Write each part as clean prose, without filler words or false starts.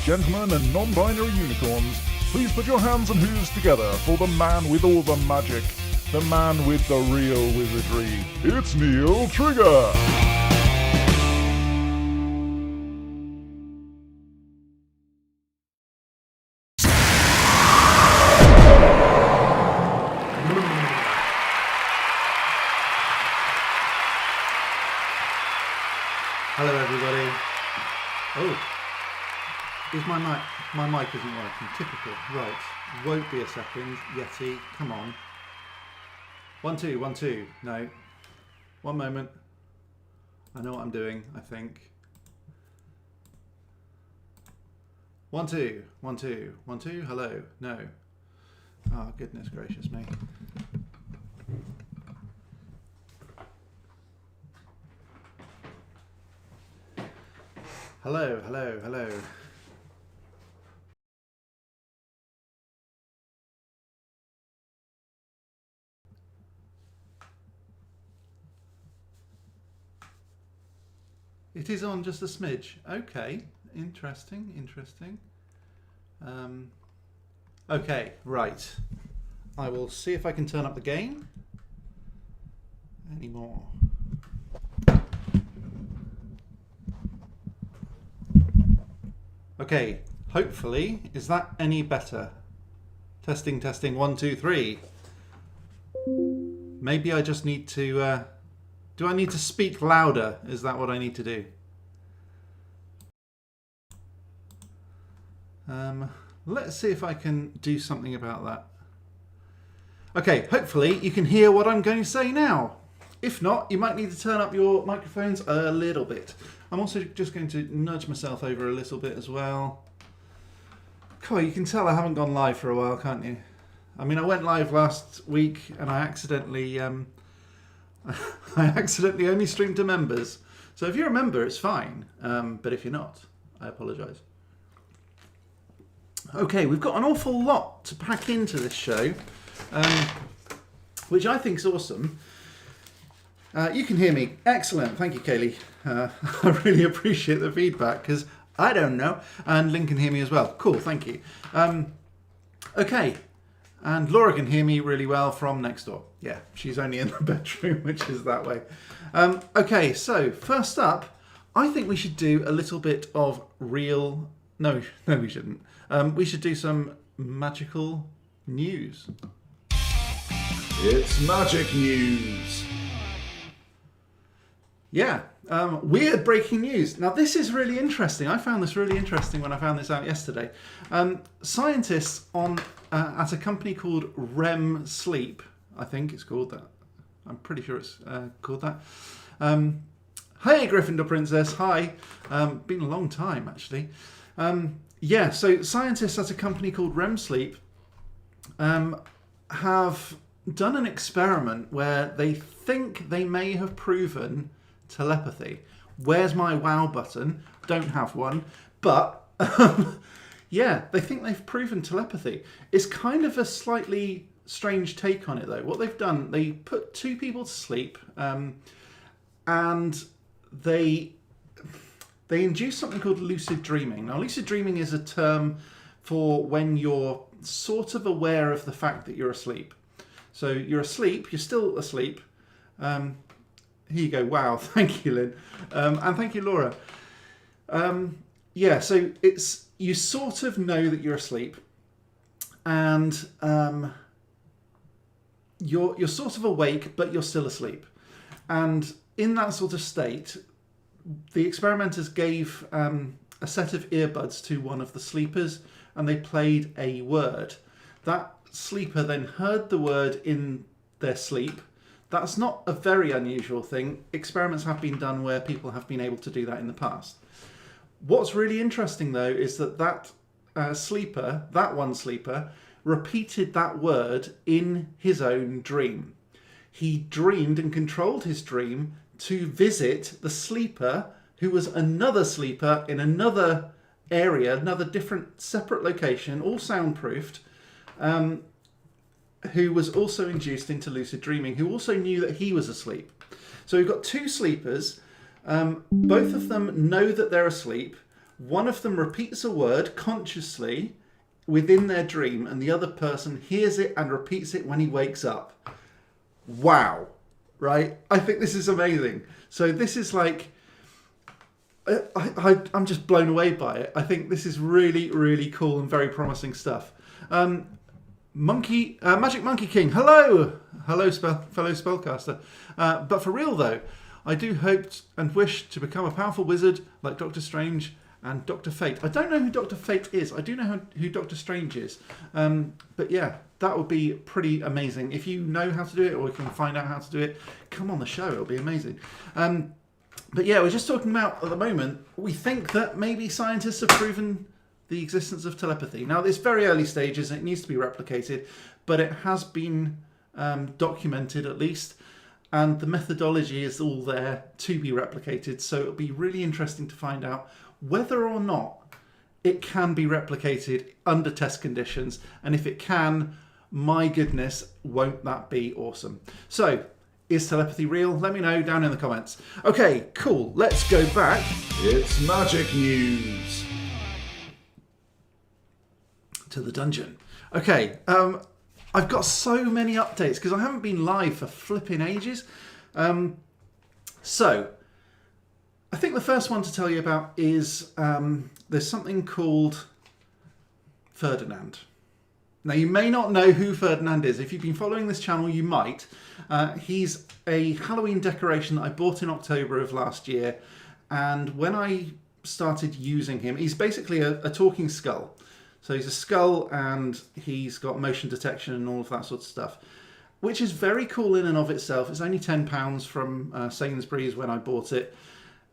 gentlemen, and non-binary unicorns, please put your hands and hooves together for the man with all the magic, the man with the real wizardry. It's Neil Trigger! Hello everybody. Oh, is my mic isn't working. Typical. Right. Won't be a second. Yeti, come on. 1 2 1 2. No. One moment. I know what I'm doing, I think. 1 2 1 2 1 2. Hello. No. Oh, goodness gracious me. Hello, hello, hello. It is on just a smidge. Okay, interesting, interesting. Okay, right. I will see if I can turn up the gain anymore. Okay, hopefully, is that any better? Testing, testing, 1 2 3. Maybe I just need to, do I need to speak louder? Is that what I need to do? Let's see if I can do something about that. Okay, hopefully you can hear what I'm going to say now. If not, you might need to turn up your microphones a little bit. I'm also just going to nudge myself over a little bit as well. Cool, you can tell I haven't gone live for a while, can't you? I mean, I went live last week and I accidentally only streamed to members. So if you're a member, it's fine. But if you're not, I apologise. Okay, we've got an awful lot to pack into this show, which I think is awesome. You can hear me. Excellent. Thank you, Kaylee. I really appreciate the feedback because I don't know. And Lynn can hear me as well. Cool. Thank you. Okay. And Laura can hear me really well from next door. Yeah, she's only in the bedroom, which is that way. Okay, so first up, I think we should do a little bit of real... No, we shouldn't. We should do some magical news. It's magic news! Yeah, weird breaking news. Now this is really interesting. I found this really interesting when I found this out yesterday. Scientists at a company called REM Sleep, I think it's called that. I'm pretty sure it's called that. Hey Gryffindor Princess, hi. Been a long time actually. Yeah, so scientists at a company called REM Sleep have done an experiment where they think they may have proven telepathy. Where's my wow button? Don't have one. But yeah, they think they've proven telepathy. It's kind of a slightly strange take on it though. What they've done, they put 2 people to sleep and they induce something called lucid dreaming. Now lucid dreaming is a term for when you're sort of aware of the fact that you're asleep. So you're asleep, you're still asleep. Here you go. Wow. Thank you, Lynn. And thank you, Laura. Yeah, so it's you sort of know that you're asleep and you're sort of awake, but you're still asleep. And in that sort of state, the experimenters gave a set of earbuds to one of the sleepers and they played a word. That sleeper then heard the word in their sleep. That's not a very unusual thing. Experiments have been done where people have been able to do that in the past. What's really interesting though is that sleeper, that one sleeper, repeated that word in his own dream. He dreamed and controlled his dream to visit the sleeper who was another sleeper in another area, another different separate location, all soundproofed, who was also induced into lucid dreaming, who also knew that he was asleep. So we've got 2 sleepers. Both of them know that they're asleep. one of them repeats a word consciously within their dream, and the other person hears it and repeats it when he wakes up. Wow. Right? I think this is amazing. So this is like... I'm just blown away by it. I think this is really, really cool and very promising stuff. Magic Monkey King, hello! Hello, fellow spellcaster. But for real though, I do hope and wish to become a powerful wizard like Doctor Strange and Dr. Fate. I don't know who Dr. Fate is. I do know who Dr. Strange is. But yeah, that would be pretty amazing. If you know how to do it or you can find out how to do it, come on the show. It'll be amazing. But yeah, we're just talking about, at the moment, we think that maybe scientists have proven the existence of telepathy. Now, it's very early stages, it needs to be replicated, but it has been documented at least, and the methodology is all there to be replicated, so it'll be really interesting to find out whether or not it can be replicated under test conditions, and if it can, my goodness, won't that be awesome? So, is telepathy real? Let me know down in the comments. Okay, cool. Let's go back. It's magic news. To the dungeon. Okay, I've got so many updates because I haven't been live for flipping ages. So, I think the first one to tell you about is there's something called Ferdinand. Now, you may not know who Ferdinand is. If you've been following this channel, you might. He's a Halloween decoration that I bought in October of last year. And when I started using him, he's basically a talking skull. So he's a skull and he's got motion detection and all of that sort of stuff, which is very cool in and of itself. It's only £10 from Sainsbury's when I bought it.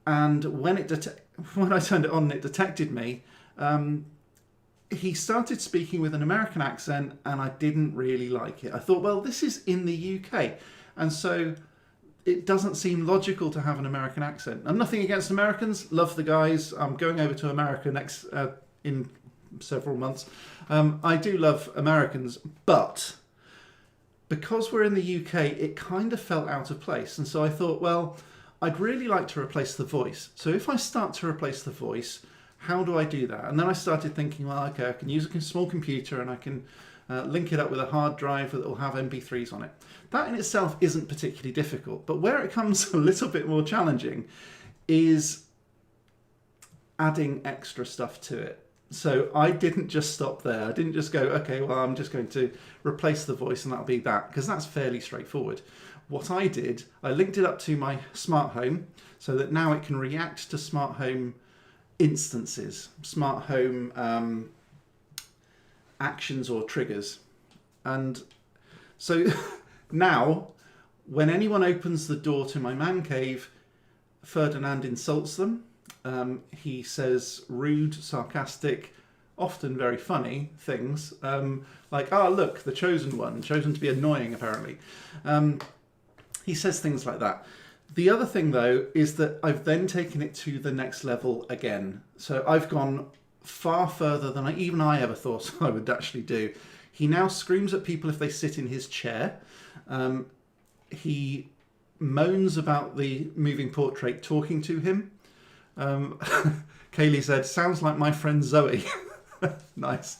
And when I turned it on and it detected me, he started speaking with an American accent and I didn't really like it. I thought, well, this is in the UK. And so it doesn't seem logical to have an American accent. And nothing against Americans. Love the guys. I'm going over to America next in several months. I do love Americans, but because we're in the UK, it kind of felt out of place. And so I thought, well, I'd really like to replace the voice. So if I start to replace the voice, how do I do that? And then I started thinking, well, okay, I can use a small computer and I can link it up with a hard drive that will have MP3s on it. That in itself isn't particularly difficult, but where it comes a little bit more challenging is adding extra stuff to it. So I didn't just stop there. I didn't just go, okay, well, I'm just going to replace the voice and that'll be that, because that's fairly straightforward. What I did, I linked it up to my smart home so that now it can react to smart home instances, smart home actions or triggers. And so now when anyone opens the door to my man cave, Ferdinand insults them. He says rude, sarcastic, often very funny things, like, oh, look, the chosen one, chosen to be annoying, apparently. He says things like that. The other thing, though, is that I've then taken it to the next level again. So I've gone far further than even I ever thought I would actually do. He now screams at people if they sit in his chair. He moans about the moving portrait talking to him. Kaylee said, sounds like my friend Zoe. Nice.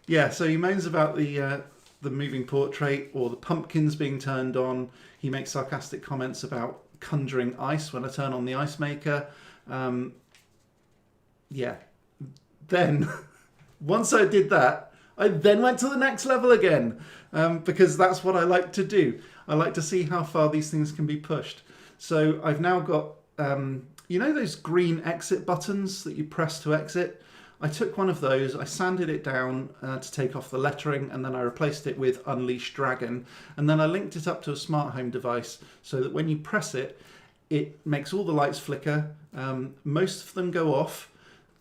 Yeah, so he moans about the moving portrait or the pumpkins being turned on. He makes sarcastic comments about conjuring ice when I turn on the ice maker. Yeah. Then, once I did that, I then went to the next level again, because that's what I like to do. I like to see how far these things can be pushed. So I've now got, you know those green exit buttons that you press to exit? I took one of those, I sanded it down to take off the lettering, and then I replaced it with Unleash Dragon. And then I linked it up to a smart home device so that when you press it, it makes all the lights flicker. Most of them go off.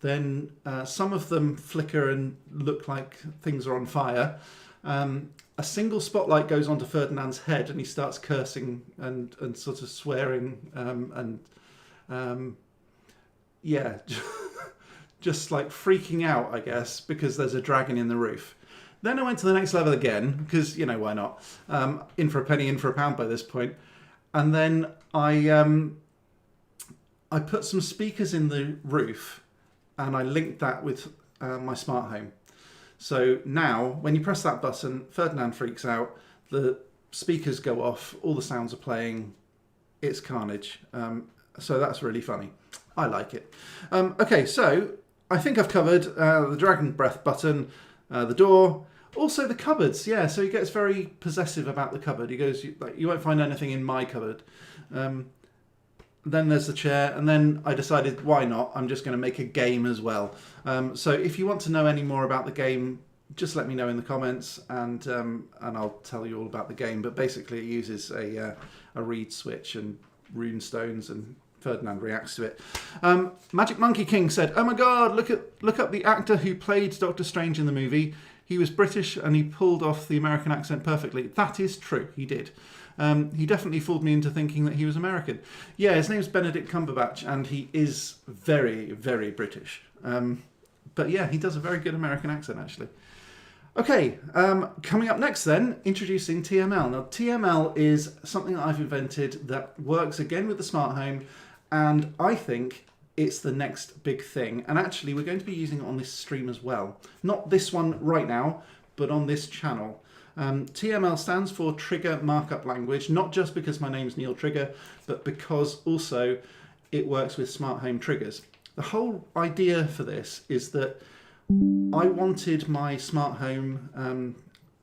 Then some of them flicker and look like things are on fire. A single spotlight goes onto Ferdinand's head and he starts cursing and sort of swearing yeah, just like freaking out, I guess, because there's a dragon in the roof. Then I went to the next level again, because, you know, why not? In for a penny, in for a pound by this point. And then I put some speakers in the roof and I linked that with my smart home. So now, when you press that button, Ferdinand freaks out, the speakers go off, all the sounds are playing, it's carnage. So that's really funny. I like it. Okay, so I think I've covered the dragon breath button, the door, also the cupboards. Yeah, so he gets very possessive about the cupboard. He goes, you won't find anything in my cupboard. Then there's the chair, and then I decided, why not? I'm just going to make a game as well. So if you want to know any more about the game, just let me know in the comments, and I'll tell you all about the game. But basically, it uses a reed switch and rune stones, and Ferdinand reacts to it. Magic Monkey King said, "Oh my God! Look up the actor who played Doctor Strange in the movie. He was British and he pulled off the American accent perfectly." That is true. He did. He definitely fooled me into thinking that he was American. Yeah, his name's Benedict Cumberbatch, and he is very, very British. But yeah, he does a very good American accent, actually. Okay, coming up next then, introducing TML. Now, TML is something that I've invented that works again with the smart home, and I think it's the next big thing. And actually, we're going to be using it on this stream as well. Not this one right now, but on this channel. TML stands for Trigger Markup Language, not just because my name's Neil Trigger, but because also it works with smart home triggers. The whole idea for this is that I wanted my smart home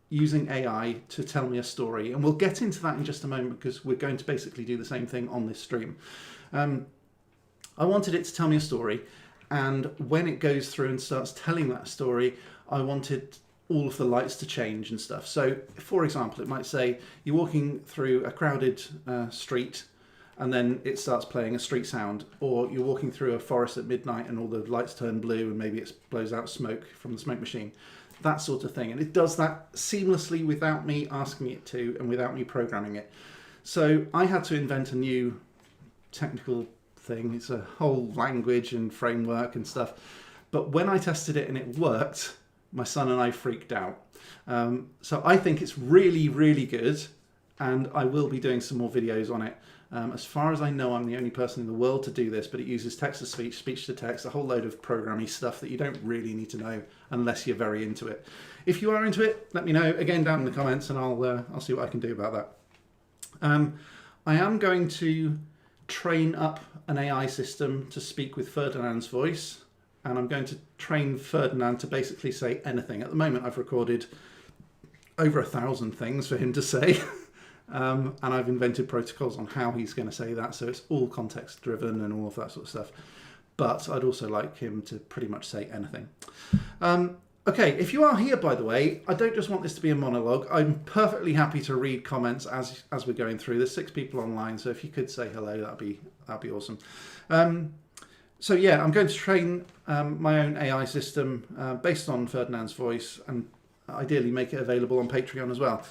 using AI to tell me a story, and we'll get into that in just a moment because we're going to basically do the same thing on this stream. I wanted it to tell me a story, and when it goes through and starts telling that story, I wanted all of the lights to change and stuff. So, for example, it might say you're walking through a crowded street, and then it starts playing a street sound, or you're walking through a forest at midnight and all the lights turn blue and maybe it blows out smoke from the smoke machine. That sort of thing. And it does that seamlessly without me asking it to and without me programming it. So I had to invent a new technical thing. It's a whole language and framework and stuff. But when I tested it and it worked, my son and I freaked out. So I think it's really, really good, and I will be doing some more videos on it. As far as I know, I'm the only person in the world to do this, but it uses text-to-speech, speech-to-text, a whole load of programmy stuff that you don't really need to know unless you're very into it. If you are into it, let me know, again, down in the comments, and I'll see what I can do about that. I am going to train up an AI system to speak with Ferdinand's voice, and I'm going to train Ferdinand to basically say anything. At the moment, I've recorded over 1,000 things for him to say. And I've invented protocols on how he's going to say that, so it's all context driven and all of that sort of stuff. But I'd also like him to pretty much say anything. Okay, if you are here, by the way, I don't just want this to be a monologue. I'm perfectly happy to read comments as we're going through. There's 6 people online, so if you could say hello, that'd be awesome. So yeah, I'm going to train my own AI system based on Ferdinand's voice, and ideally make it available on Patreon as well.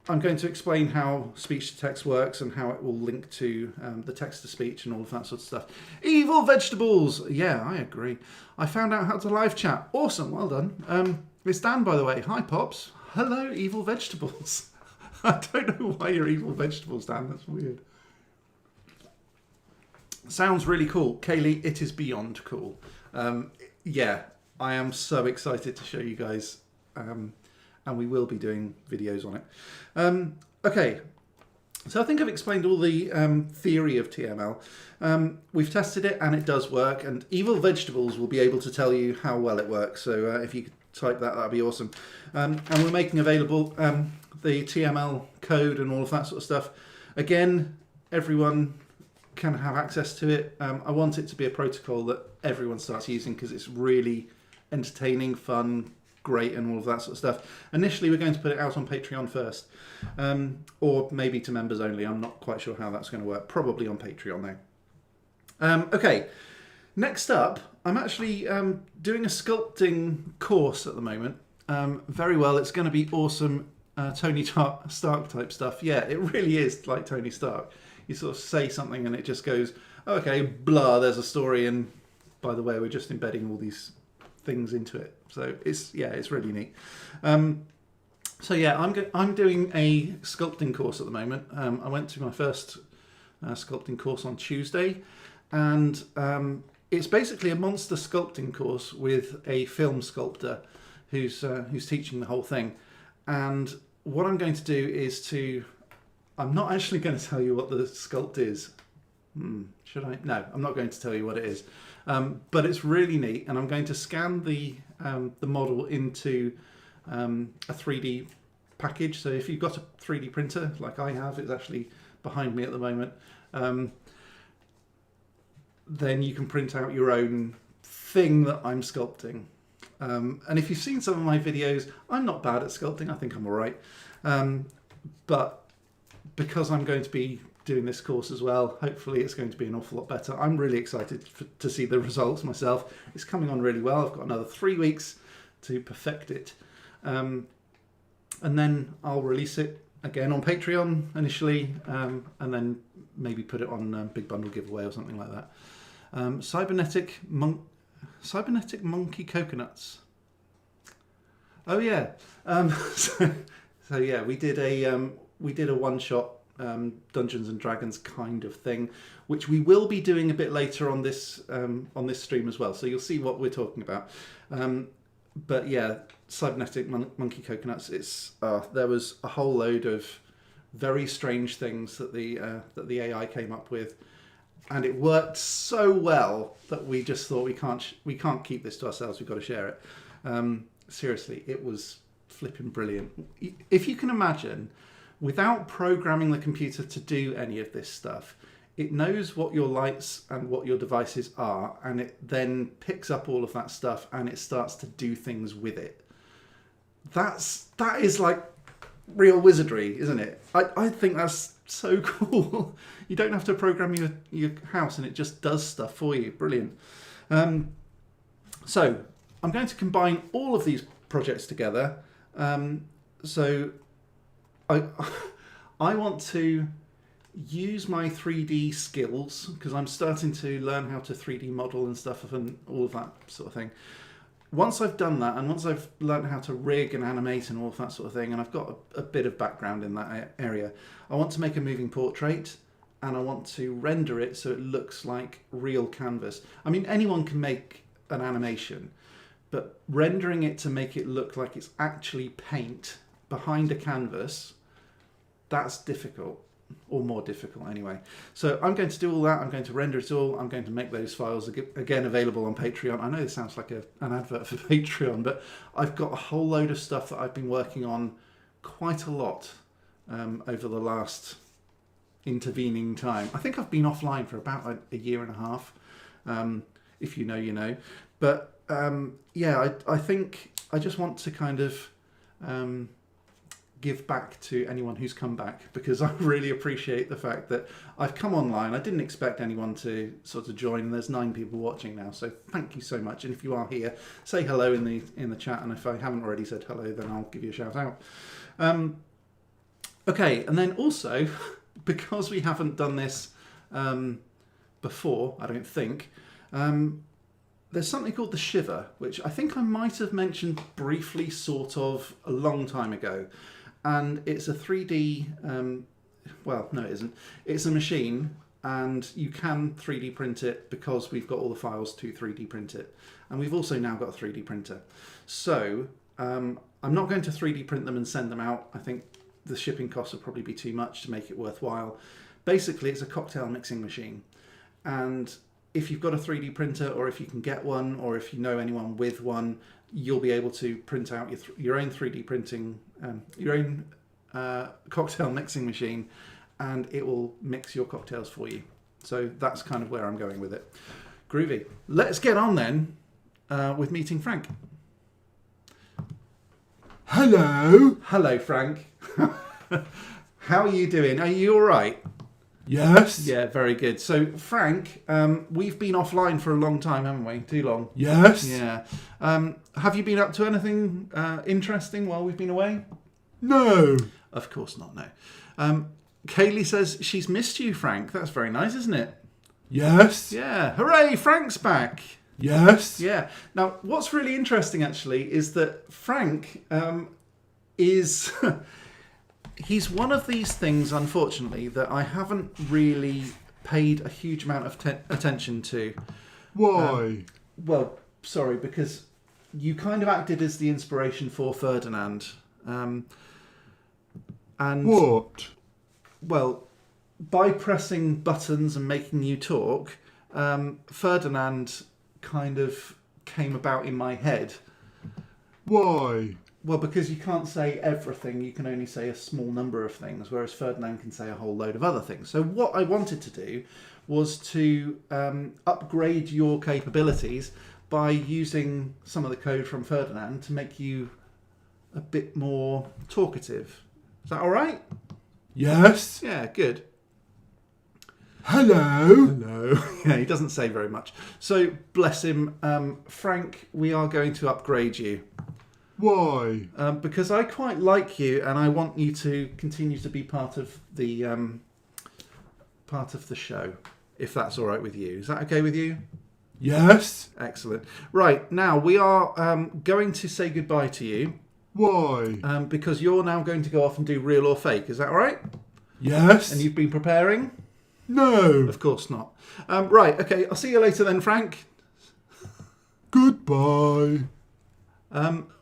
I'm going to explain how speech-to-text works and how it will link to the text-to-speech and all of that sort of stuff. Evil vegetables! Yeah, I agree. I found out how to live chat. Awesome, well done. It's Dan, by the way. Hi, Pops. Hello, evil vegetables. I don't know why you're evil vegetables, Dan. That's weird. Sounds really cool. Kaylee, it is beyond cool. Yeah, I am so excited to show you guys. And we will be doing videos on it. Okay, so I think I've explained all the theory of TML. We've tested it and it does work, and Evil Vegetables will be able to tell you how well it works. So if you could type that, that'd be awesome. And we're making available the TML code and all of that sort of stuff. Again, everyone can have access to it. I want it to be a protocol that everyone starts using because it's really entertaining, fun, great, and all of that sort of stuff. Initially, we're going to put it out on Patreon first, or maybe to members only. I'm not quite sure how that's going to work. Probably on Patreon though. Okay, next up, I'm actually doing a sculpting course at the moment. Very well, it's going to be awesome Tony Stark type stuff. Yeah, it really is like Tony Stark. You sort of say something and it just goes, okay, blah, there's a story, and by the way, we're just embedding all these things into it. So it's really neat. So yeah, I'm doing a sculpting course at the moment. I went to my first sculpting course on Tuesday, and It's basically a monster sculpting course with a film sculptor who's teaching the whole thing. And what I'm going to do is I'm not actually going to tell you what the sculpt is. Should I? No, I'm not going to tell you what it is. But it's really neat, and I'm going to scan the model into a 3D package. So if you've got a 3D printer like I have, it's actually behind me at the moment, then you can print out your own thing that I'm sculpting. And if you've seen some of my videos, I'm not bad at sculpting. I think I'm all right. But because I'm going to be doing this course as well, hopefully it's going to be an awful lot better. I'm really excited to see the results myself. It's coming on really well. I've got another 3 weeks to perfect it. And then I'll release it again on Patreon initially, and then maybe put it on Big Bundle giveaway or something like that. Cybernetic monkey coconuts. Oh yeah. So yeah, we did a one-shot Dungeons and Dragons kind of thing, which we will be doing a bit later on this stream as well. So you'll see what we're talking about. But yeah, cybernetic monkey coconuts. It's there was a whole load of very strange things that the AI came up with, and it worked so well that we just thought we can't keep this to ourselves. We've got to share it. Seriously, it was flipping brilliant. If you can imagine, without programming the computer to do any of this stuff, it knows what your lights and what your devices are, and it then picks up all of that stuff and it starts to do things with it. That is like real wizardry, isn't it? I think that's so cool. You don't have to program your house and it just does stuff for you. Brilliant. So I'm going to combine all of these projects together. So I want to use my 3D skills, because I'm starting to learn how to 3D model and stuff and all of that sort of thing. Once I've done that, and once I've learned how to rig and animate and all of that sort of thing, and I've got a bit of background in that area, I want to make a moving portrait, and I want to render it so it looks like real canvas. I mean, anyone can make an animation, but rendering it to make it look like it's actually paint behind a canvas, that's difficult, or more difficult anyway. So I'm going to do all that. I'm going to render it all. I'm going to make those files again available on Patreon. I know this sounds like an advert for Patreon, but I've got a whole load of stuff that I've been working on quite a lot over the last intervening time. I think I've been offline for about a year and a half. If you know, you know. But yeah, I think I just want to kind of give back to anyone who's come back, because I really appreciate the fact that I've come online. I didn't expect anyone to sort of join, and there's 9 people watching now, so thank you so much. And if you are here, say hello in the chat, and if I haven't already said hello, then I'll give you a shout out. Okay, and then also, because we haven't done this before, I don't think, there's something called the Shiver, which I think I might have mentioned briefly, sort of, a long time ago. And it's a 3D, well, no it isn't. It's a machine, and you can 3D print it because we've got all the files to 3D print it. And we've also now got a 3D printer. So I'm not going to 3D print them and send them out. I think the shipping costs will probably be too much to make it worthwhile. Basically, it's a cocktail mixing machine. And if you've got a 3D printer, or if you can get one, or if you know anyone with one, you'll be able to print out your own 3D printing, your own cocktail mixing machine, and it will mix your cocktails for you. So that's kind of where I'm going with it. Groovy. Let's get on then with meeting Frank. Hello. Hello, Frank. How are you doing? Are you all right? Yes. Yeah, very good. So, Frank, we've been offline for a long time, haven't we? Too long. Yes. Yeah. Have you been up to anything interesting while we've been away? No. Of course not, no. Kaylee says she's missed you, Frank. That's very nice, isn't it? Yes. Yeah. Hooray, Frank's back. Yes. Yeah. Now, what's really interesting, actually, is that Frank is... He's one of these things, unfortunately, that I haven't really paid a huge amount of attention to Why? Well, sorry, because you kind of acted as the inspiration for Ferdinand. And What? well, by pressing buttons and making you talk, Ferdinand kind of came about in my head. Why? Well, because you can't say everything, you can only say a small number of things, whereas Ferdinand can say a whole load of other things. So what I wanted to do was to upgrade your capabilities by using some of the code from Ferdinand to make you a bit more talkative. Is that all right? Yes. Yeah, good. Hello. No. Yeah, he doesn't say very much. So, bless him. Frank, we are going to upgrade you. Why? Because I quite like you, and I want you to continue to be part of the show, if that's all right with you. Is that okay with you? Yes. Excellent. Right, now we are going to say goodbye to you. Why? Because you're now going to go off and do real or fake. Is that all right? Yes. And you've been preparing? No. Of course not. Right, okay. I'll see you later then, Frank. Goodbye.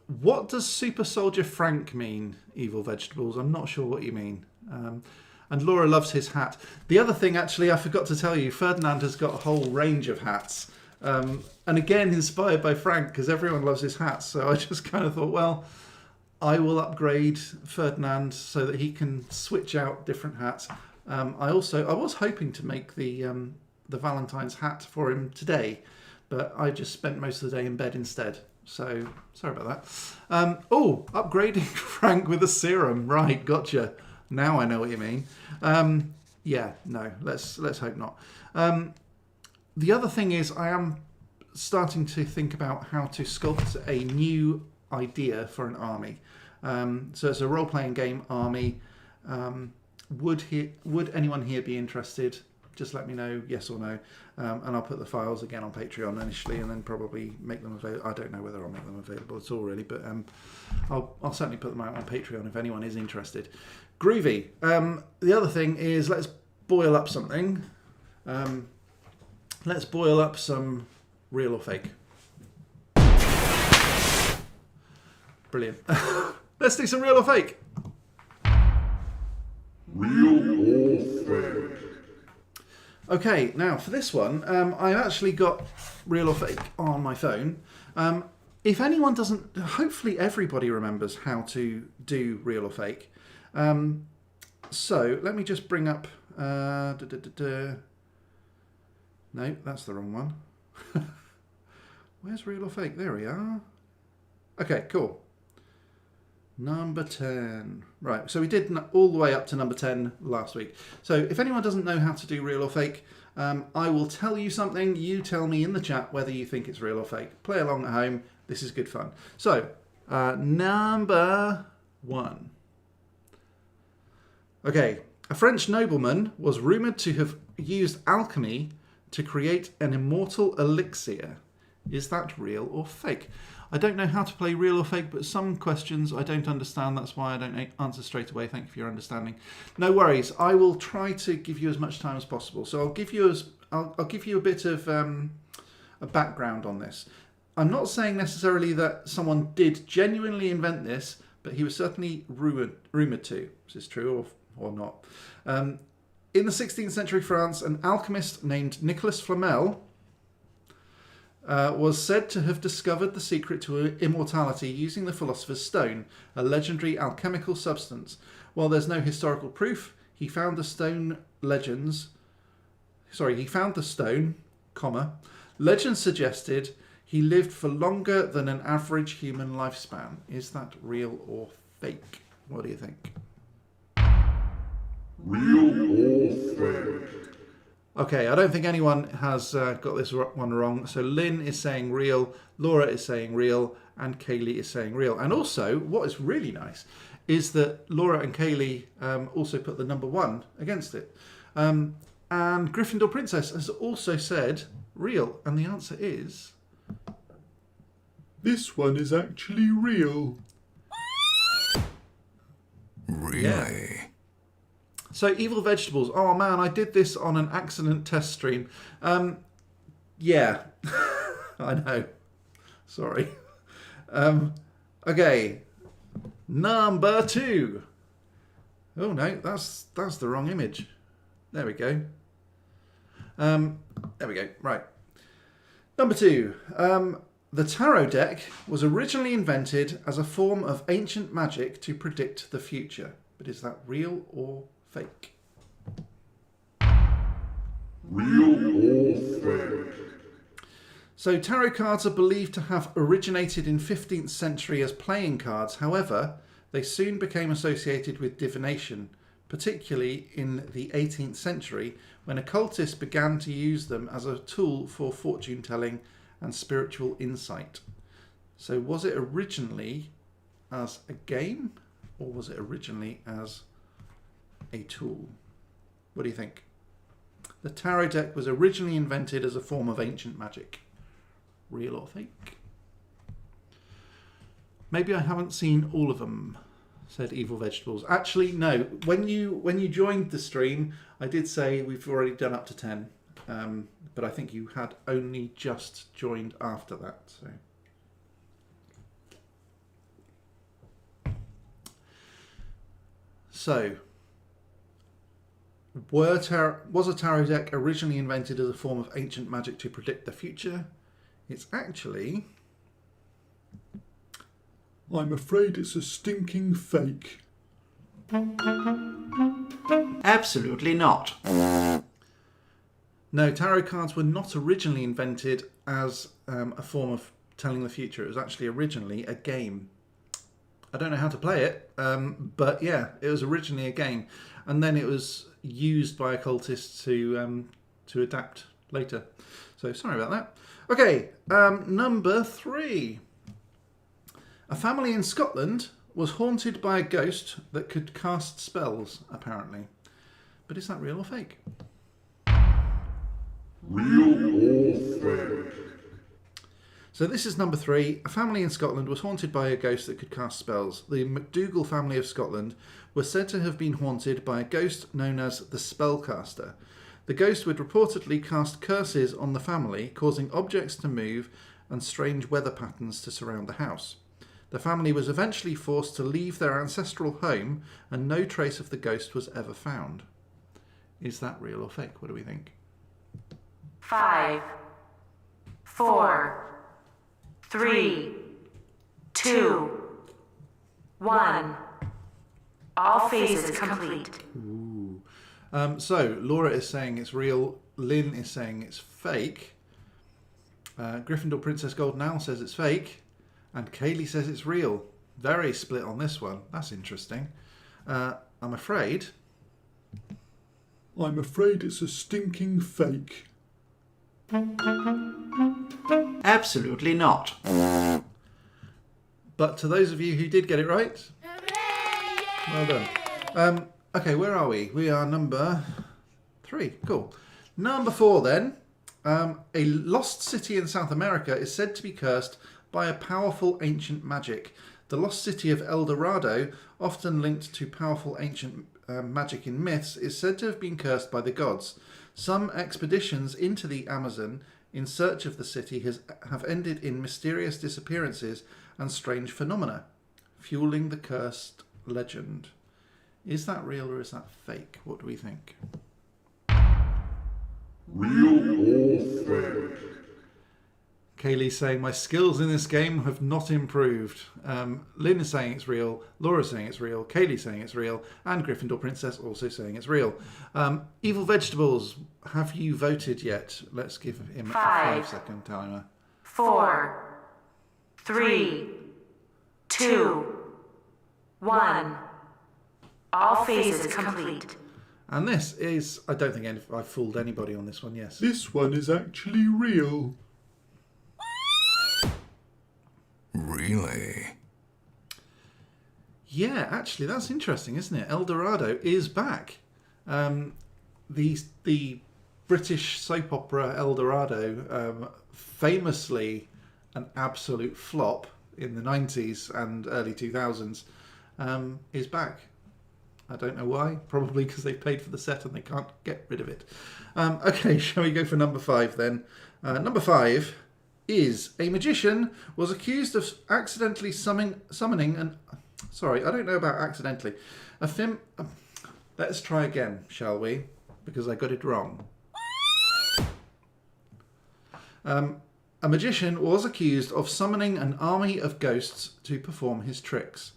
What does Super Soldier Frank mean, Evil Vegetables? I'm not sure what you mean. And Laura loves his hat. The other thing, actually, I forgot to tell you, Ferdinand has got a whole range of hats. And again, inspired by Frank, because everyone loves his hats. So I just kind of thought, well, I will upgrade Ferdinand so that he can switch out different hats. I was hoping to make the Valentine's hat for him today, but I just spent most of the day in bed instead. So sorry about that. Upgrading Frank with a serum. Right, gotcha. Now I know what you mean. Yeah, no, let's hope not. The other thing is I am starting to think about how to sculpt a new idea for an army. So it's a role-playing game army. Would anyone here be interested? Just let me know, yes or no, and I'll put the files again on Patreon initially, and then probably make them available. I don't know whether I'll make them available at all, really, but I'll certainly put them out on Patreon if anyone is interested. Groovy. The other thing is, let's boil up something. Let's boil up some real or fake. Brilliant. Let's do some real or fake. Real or fake? Okay, now for this one, I've actually got real or fake on my phone. If anyone doesn't, hopefully everybody remembers how to do real or fake. So let me just bring up. No, that's the wrong one. Where's real or fake? There we are. Okay, cool. Number 10. Right, so we did all the way up to number 10 last week. So if anyone doesn't know how to do real or fake, I will tell you something. You tell me in the chat whether you think it's real or fake. Play along at home. This is good fun. So, number 1. Okay, a French nobleman was rumoured to have used alchemy to create an immortal elixir. Is that real or fake? I don't know how to play real or fake, but some questions I don't understand. That's why I don't answer straight away. Thank you for your understanding. No worries. I will try to give you as much time as possible. So I'll give you a bit of a background on this. I'm not saying necessarily that someone did genuinely invent this, but he was certainly rumoured to. Is this true or not? In the 16th century France, an alchemist named Nicolas Flamel was said to have discovered the secret to immortality using the Philosopher's Stone, a legendary alchemical substance. While there's no historical proof, he found the stone, comma. Legends suggested he lived for longer than an average human lifespan. Is that real or fake? What do you think? Real or fake? Okay, I don't think anyone has got this one wrong. So Lynn is saying real, Laura is saying real, and Kaylee is saying real. And also, what is really nice is that Laura and Kaylee also put the number 1 against it. And Gryffindor Princess has also said real. And the answer is... This one is actually real. Really? Yeah. So, Evil Vegetables. Oh, man, I did this on an accident test stream. Yeah, I know. Sorry. Okay, number 2. Oh no, that's the wrong image. There we go. There we go. Right. Number 2. The tarot deck was originally invented as a form of ancient magic to predict the future. But is that real or fake? Real or fake? So tarot cards are believed to have originated in 15th century as playing cards. However, they soon became associated with divination, particularly in the 18th century when occultists began to use them as a tool for fortune telling and spiritual insight. So was it originally as a game or was it originally as a tool? What do you think? The tarot deck was originally invented as a form of ancient magic. Real or fake? Maybe I haven't seen all of them, said Evil Vegetables. Actually, no. When you joined the stream, I did say we've already done up to 10. But I think you had only just joined after that. So was a tarot deck originally invented as a form of ancient magic to predict the future? It's actually... I'm afraid it's a stinking fake. Absolutely not. No, tarot cards were not originally invented as a form of telling the future. It was actually originally a game. I don't know how to play it, but yeah, it was originally a game. And then it was used by occultists to adapt later. So sorry about that. Okay, number 3. A family in Scotland was haunted by a ghost that could cast spells, apparently. But is that real or fake? Real or fake? So this is number 3. A family in Scotland was haunted by a ghost that could cast spells. The MacDougall family of Scotland were said to have been haunted by a ghost known as the Spellcaster. The ghost would reportedly cast curses on the family, causing objects to move and strange weather patterns to surround the house. The family was eventually forced to leave their ancestral home and no trace of the ghost was ever found. Is that real or fake? What do we think? 5, 4, 3, 2, 1. All phases complete. Ooh. So Laura is saying it's real. Lynn is saying it's fake. Gryffindor Princess Golden Owl says it's fake. And Kaylee says it's real. Very split on this one. That's interesting. I'm afraid it's a stinking fake. Absolutely not. But to those of you who did get it right, well done. Okay, where are we? We are number 3. Cool. Number 4 then. A lost city in South America is said to be cursed by a powerful ancient magic. The lost city of El Dorado, often linked to powerful ancient magic in myths, is said to have been cursed by the gods. Some expeditions into the Amazon in search of the city have ended in mysterious disappearances and strange phenomena, fueling the cursed legend. Is that real or is that fake? What do we think? Real or fake? Kaylee's saying, my skills in this game have not improved. Lynn is saying it's real. Laura's saying it's real. Kaylee's saying it's real. And Gryffindor Princess also saying it's real. Evil Vegetables, have you voted yet? Let's give him a 5-second timer. 4, 3, 2, 1. All phases complete. And this is, I don't think I've fooled anybody on this one, yes. This one is actually real. Really? Yeah, actually, that's interesting, isn't it? El Dorado is back. The British soap opera El Dorado, famously an absolute flop in the 90s and early 2000s, is back. I don't know why. Probably because they've paid for the set and they can't get rid of it. Okay, shall we go for number 5 then? Number 5 is a magician was accused of accidentally summoning an... Sorry, I don't know about accidentally. Let's try again, shall we? Because I got it wrong. A magician was accused of summoning an army of ghosts to perform his tricks.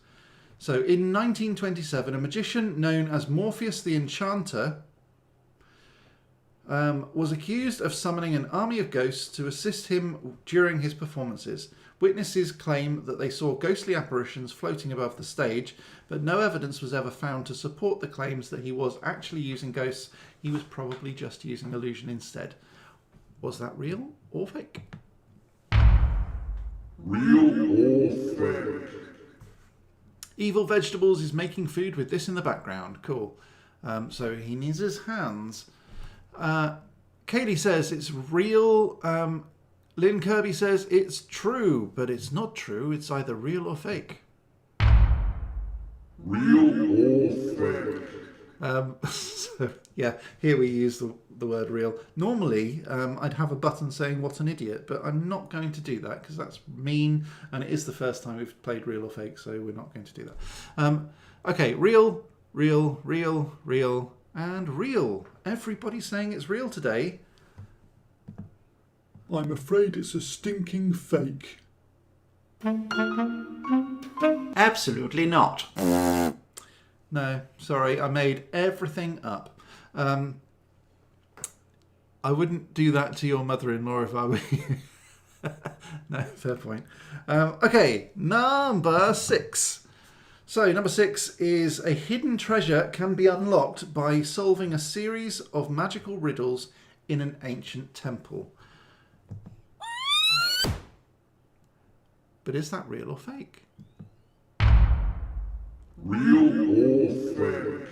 So in 1927, a magician known as Morpheus the Enchanter was accused of summoning an army of ghosts to assist him during his performances. Witnesses claim that they saw ghostly apparitions floating above the stage, but no evidence was ever found to support the claims that he was actually using ghosts. He was probably just using illusion instead. Was that real or fake? Real or fake? Evil Vegetables is making food with this in the background. Cool. So he needs his hands. Kaylee says it's real. Lynn Kirby says it's true, but it's not true. It's either real or fake. Real or fake? So, yeah, here we use the word real. Normally, I'd have a button saying what an idiot, but I'm not going to do that because that's mean, and it is the first time we've played real or fake, so we're not going to do that. Okay, real, real, real, real, and real. Everybody's saying it's real today. I'm afraid it's a stinking fake. Absolutely not. No, sorry, I made everything up. I wouldn't do that to your mother-in-law if I were you. No, fair point. Okay, number 6. So, number 6 is a hidden treasure can be unlocked by solving a series of magical riddles in an ancient temple. But is that real or fake? Real or fake?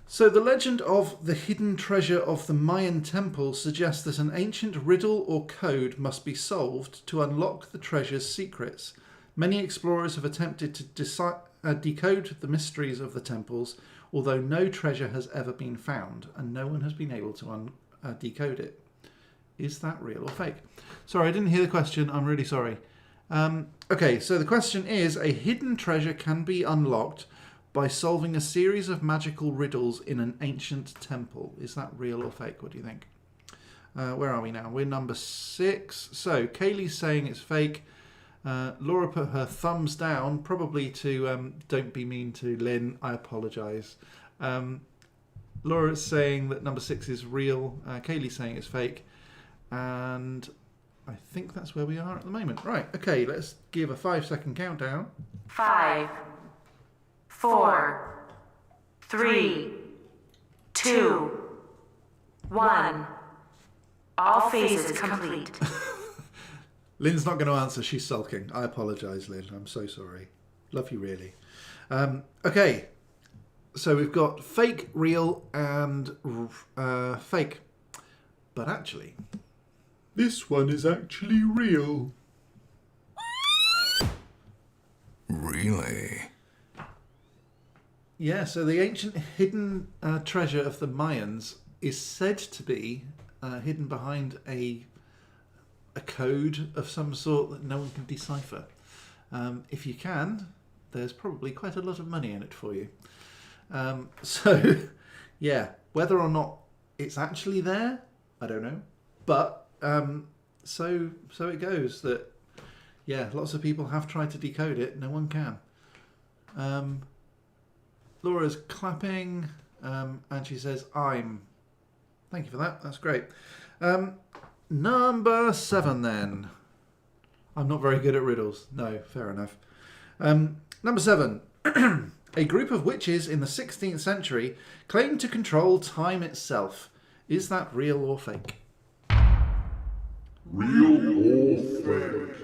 So the legend of the hidden treasure of the Mayan temple suggests that an ancient riddle or code must be solved to unlock the treasure's secrets. Many explorers have attempted to decode the mysteries of the temples, although no treasure has ever been found, and no one has been able to decode it. Is that real or fake? Sorry, I didn't hear the question. I'm really sorry. Okay, so the question is, a hidden treasure can be unlocked by solving a series of magical riddles in an ancient temple. Is that real or fake? What do you think? Where are we now? We're number 6. So Kaylee's saying it's fake. Laura put her thumbs down, probably to don't be mean to Lynn. I apologise. Laura's saying that number 6 is real. Kaylee's saying it's fake. And I think that's where we are at the moment. Right, okay, let's give a 5-second countdown. 5, 4, 3, 2, 1. All phases complete. Lynn's not going to answer. She's sulking. I apologise, Lynn. I'm so sorry. Love you, really. Okay, so we've got fake, real, and fake. But actually... This one is actually real. Really? Yeah, so the ancient hidden treasure of the Mayans is said to be hidden behind a code of some sort that no one can decipher. If you can, there's probably quite a lot of money in it for you. So, yeah, whether or not it's actually there, I don't know. But so it goes that, yeah, lots of people have tried to decode it. No one can. Laura's clapping, and she says, I'm. Thank you for that. That's great. Number 7 then. I'm not very good at riddles. No, fair enough. Number 7. A group of witches in the 16th century claimed to control time itself. Is that real or fake? Real or fake?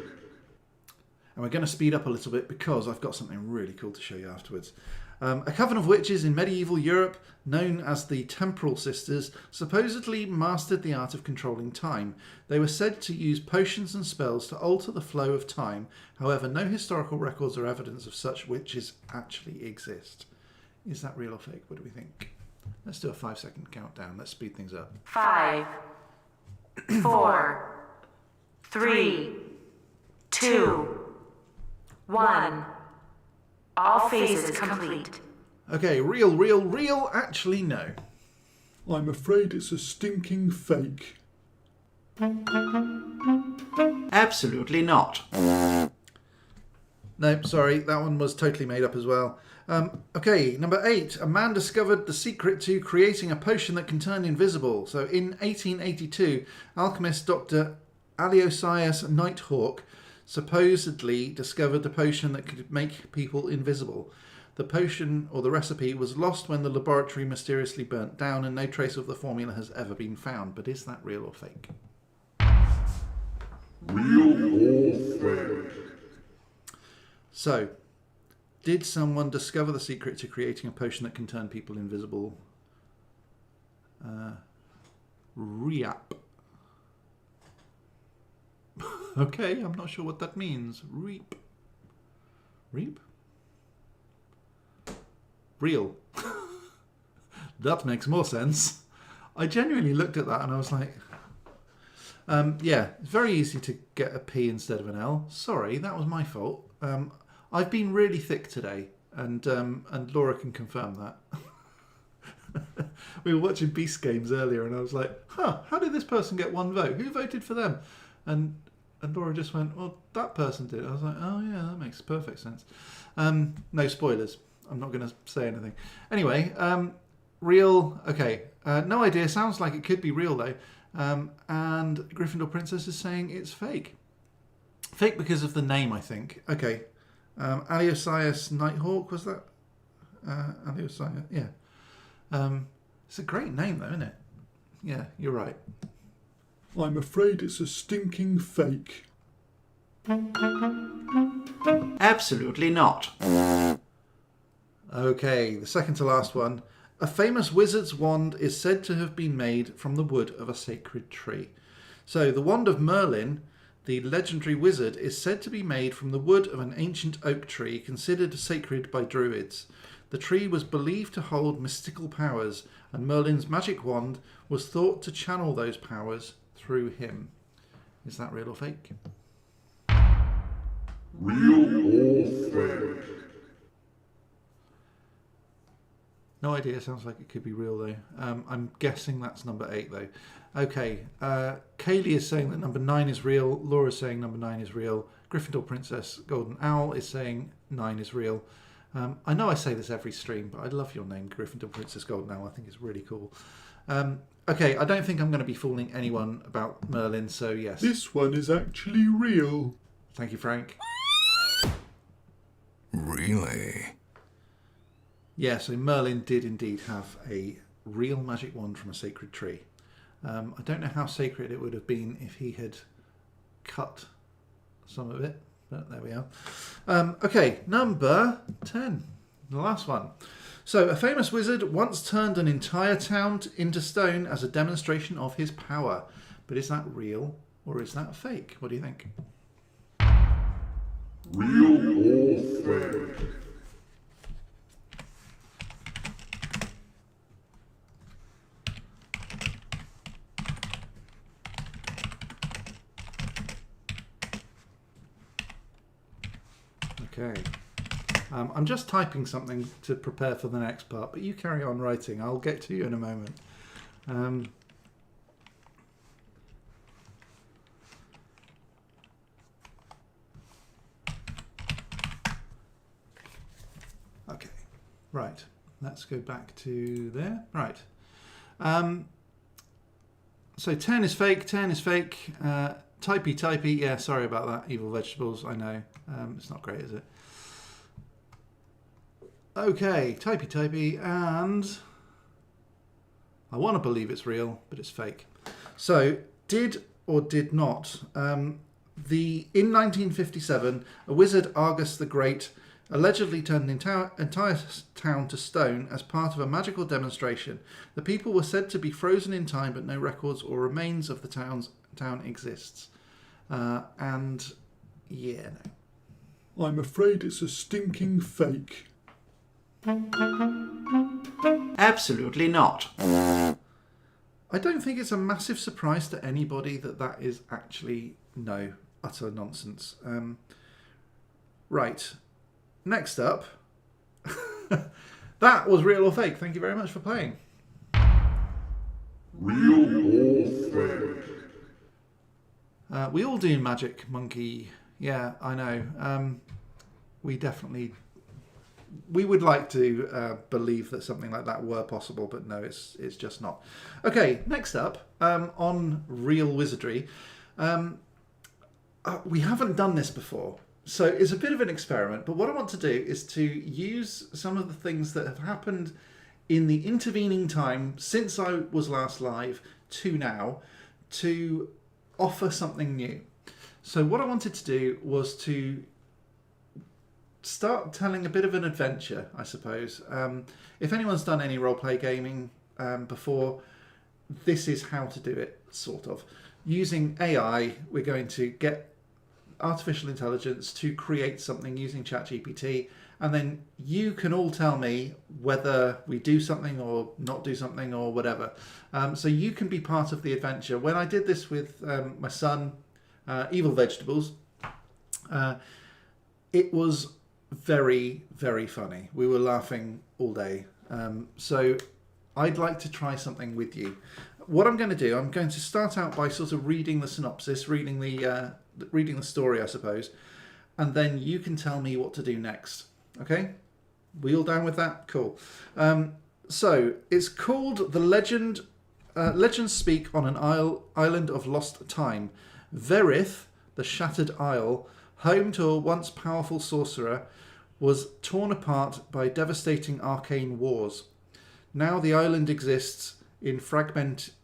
And we're going to speed up a little bit because I've got something really cool to show you afterwards. A coven of witches in medieval Europe, known as the Temporal Sisters, supposedly mastered the art of controlling time. They were said to use potions and spells to alter the flow of time. However, no historical records or evidence of such witches actually exist. Is that real or fake? What do we think? Let's do a 5-second countdown. Let's speed things up. 5, 4, 3, 2, 1. All phases complete. Okay, real. Actually, no. I'm afraid it's a stinking fake. Absolutely not. No, sorry, that one was totally made up as well. Okay, number 8. A man discovered the secret to creating a potion that can turn invisible. So in 1882, alchemist Dr. Aloysius Nighthawk supposedly discovered the potion that could make people invisible. The potion, or the recipe, was lost when the laboratory mysteriously burnt down, and no trace of the formula has ever been found. But is that real or fake? Real or fake? So, did someone discover the secret to creating a potion that can turn people invisible? Reap. Okay, I'm not sure what that means. Reap. Reap? Real. That makes more sense. I genuinely looked at that and I was like, yeah, it's very easy to get a P instead of an L. Sorry, that was my fault. I've been really thick today, and Laura can confirm that. We were watching Beast Games earlier, and I was like, how did this person get one vote? Who voted for them? And Laura just went, well, that person did. I was like, oh yeah, that makes perfect sense. No spoilers. I'm not going to say anything. Anyway, real, okay. No idea. Sounds like it could be real, though. And Gryffindor Princess is saying it's fake. Fake because of the name, I think. Okay. Aloysius Nighthawk, was that? Aloysius, yeah. It's a great name, though, isn't it? Yeah, you're right. I'm afraid it's a stinking fake. Absolutely not. Okay, the second to last one. A famous wizard's wand is said to have been made from the wood of a sacred tree. So, the wand of Merlin, the legendary wizard, is said to be made from the wood of an ancient oak tree considered sacred by druids. The tree was believed to hold mystical powers, and Merlin's magic wand was thought to channel those powers through him. Is that real or fake? Real or fake? No idea. Sounds like it could be real, though. I'm guessing that's number 8, though. Okay. Kaylee is saying that number 9 is real. Laura's saying number 9 is real. Gryffindor Princess Golden Owl is saying 9 is real. I know I say this every stream, but I love your name, Gryffindor Princess Golden Owl. I think it's really cool. Okay, I don't think I'm going to be fooling anyone about Merlin, so yes. This one is actually real. Thank you, Frank. Really? Yeah, so Merlin did indeed have a real magic wand from a sacred tree. I don't know how sacred it would have been if he had cut some of it, but there we are. Okay, number 10, the last one. So, a famous wizard once turned an entire town into stone as a demonstration of his power. But is that real or is that fake? What do you think? Real or fake? Okay. I'm just typing something to prepare for the next part, but you carry on writing. I'll get to you in a moment. Okay. Right. Let's go back to there. Right. So 10 is fake. 10 is fake. Typey. Yeah, sorry about that. Evil vegetables. I know. It's not great, is it? Okay, typey, and I want to believe it's real, but it's fake. So, did or did not in 1957, a wizard, Argus the Great, allegedly turned the entire town to stone as part of a magical demonstration. The people were said to be frozen in time, but no records or remains of the town exists. And yeah, no. I'm afraid it's a stinking fake. Absolutely not. I don't think it's a massive surprise to anybody that that is actually, no, utter nonsense. Right. Next up. That was real or fake. Thank you very much for playing. Real or fake? We all do magic, Monkey. Yeah, I know. We definitely... We would like to believe that something like that were possible, but no, it's just not. Okay, next up, on Real Wizardry. We haven't done this before, so it's a bit of an experiment, but what I want to do is to use some of the things that have happened in the intervening time since I was last live to now to offer something new. So what I wanted to do was to start telling a bit of an adventure, I suppose. If anyone's done any roleplay gaming before, this is how to do it, sort of. Using AI, we're going to get artificial intelligence to create something using ChatGPT, and then you can all tell me whether we do something or not do something or whatever. So you can be part of the adventure. When I did this with my son, Evil Vegetables, it was very, very funny. We were laughing all day. So I'd like to try something with you. What I'm going to do, I'm going to start out by sort of reading the synopsis, reading the story, I suppose, and then you can tell me what to do next. Okay? We all down with that? Cool. So it's called The Legend. Legends speak on an island of lost time. Verith, the Shattered Isle, home to a once powerful sorcerer, was torn apart by devastating arcane wars. Now the island exists in fragmented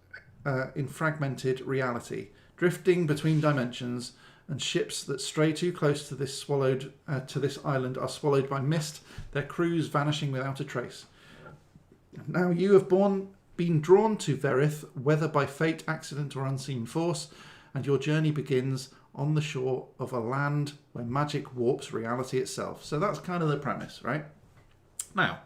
reality, drifting between dimensions, and ships that stray too close to this island are swallowed by mist, their crews vanishing without a trace. Now you have been drawn to Verith, whether by fate, accident, or unseen force, and your journey begins on the shore of a land where magic warps reality itself. So that's kind of the premise, right? Now,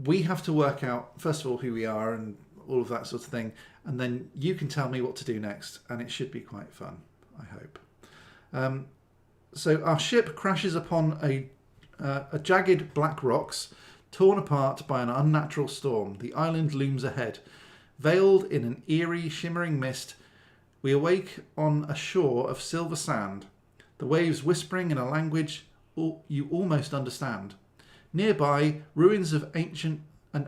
we have to work out, first of all, who we are and all of that sort of thing, and then you can tell me what to do next, and it should be quite fun, I hope. So our ship crashes upon a jagged black rocks, torn apart by an unnatural storm. The island looms ahead. Veiled in an eerie, shimmering mist, we awake on a shore of silver sand, the waves whispering in a language you almost understand. Nearby, ruins of an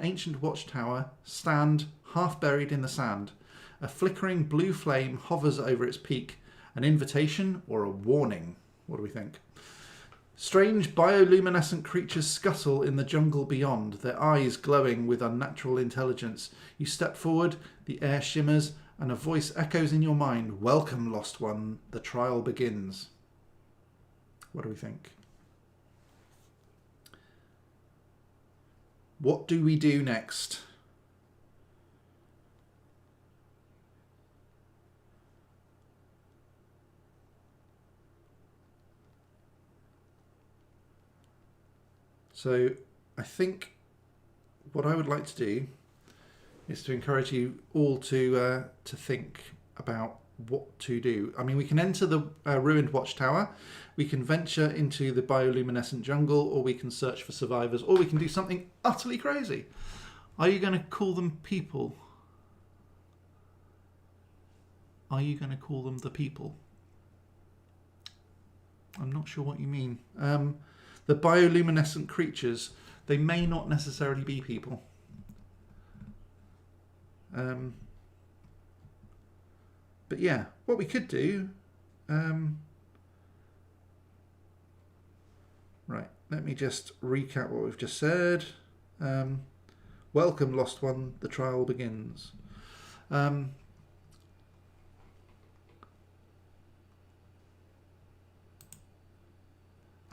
ancient watchtower stand half buried in the sand. A flickering blue flame hovers over its peak, an invitation or a warning. What do we think? Strange bioluminescent creatures scuttle in the jungle beyond, their eyes glowing with unnatural intelligence. You step forward, the air shimmers, and a voice echoes in your mind. Welcome, lost one, the trial begins. What do we think? What do we do next? So I think what I would like to do is to encourage you all to think about what to do. I mean, we can enter the ruined watchtower, we can venture into the bioluminescent jungle, or we can search for survivors, or we can do something utterly crazy. Are you going to call them people? Are you going to call them the people? I'm not sure what you mean. The bioluminescent creatures, they may not necessarily be people. But yeah, what we could do... right, let me just recap what we've just said. Welcome, lost one, the trial begins. Oh,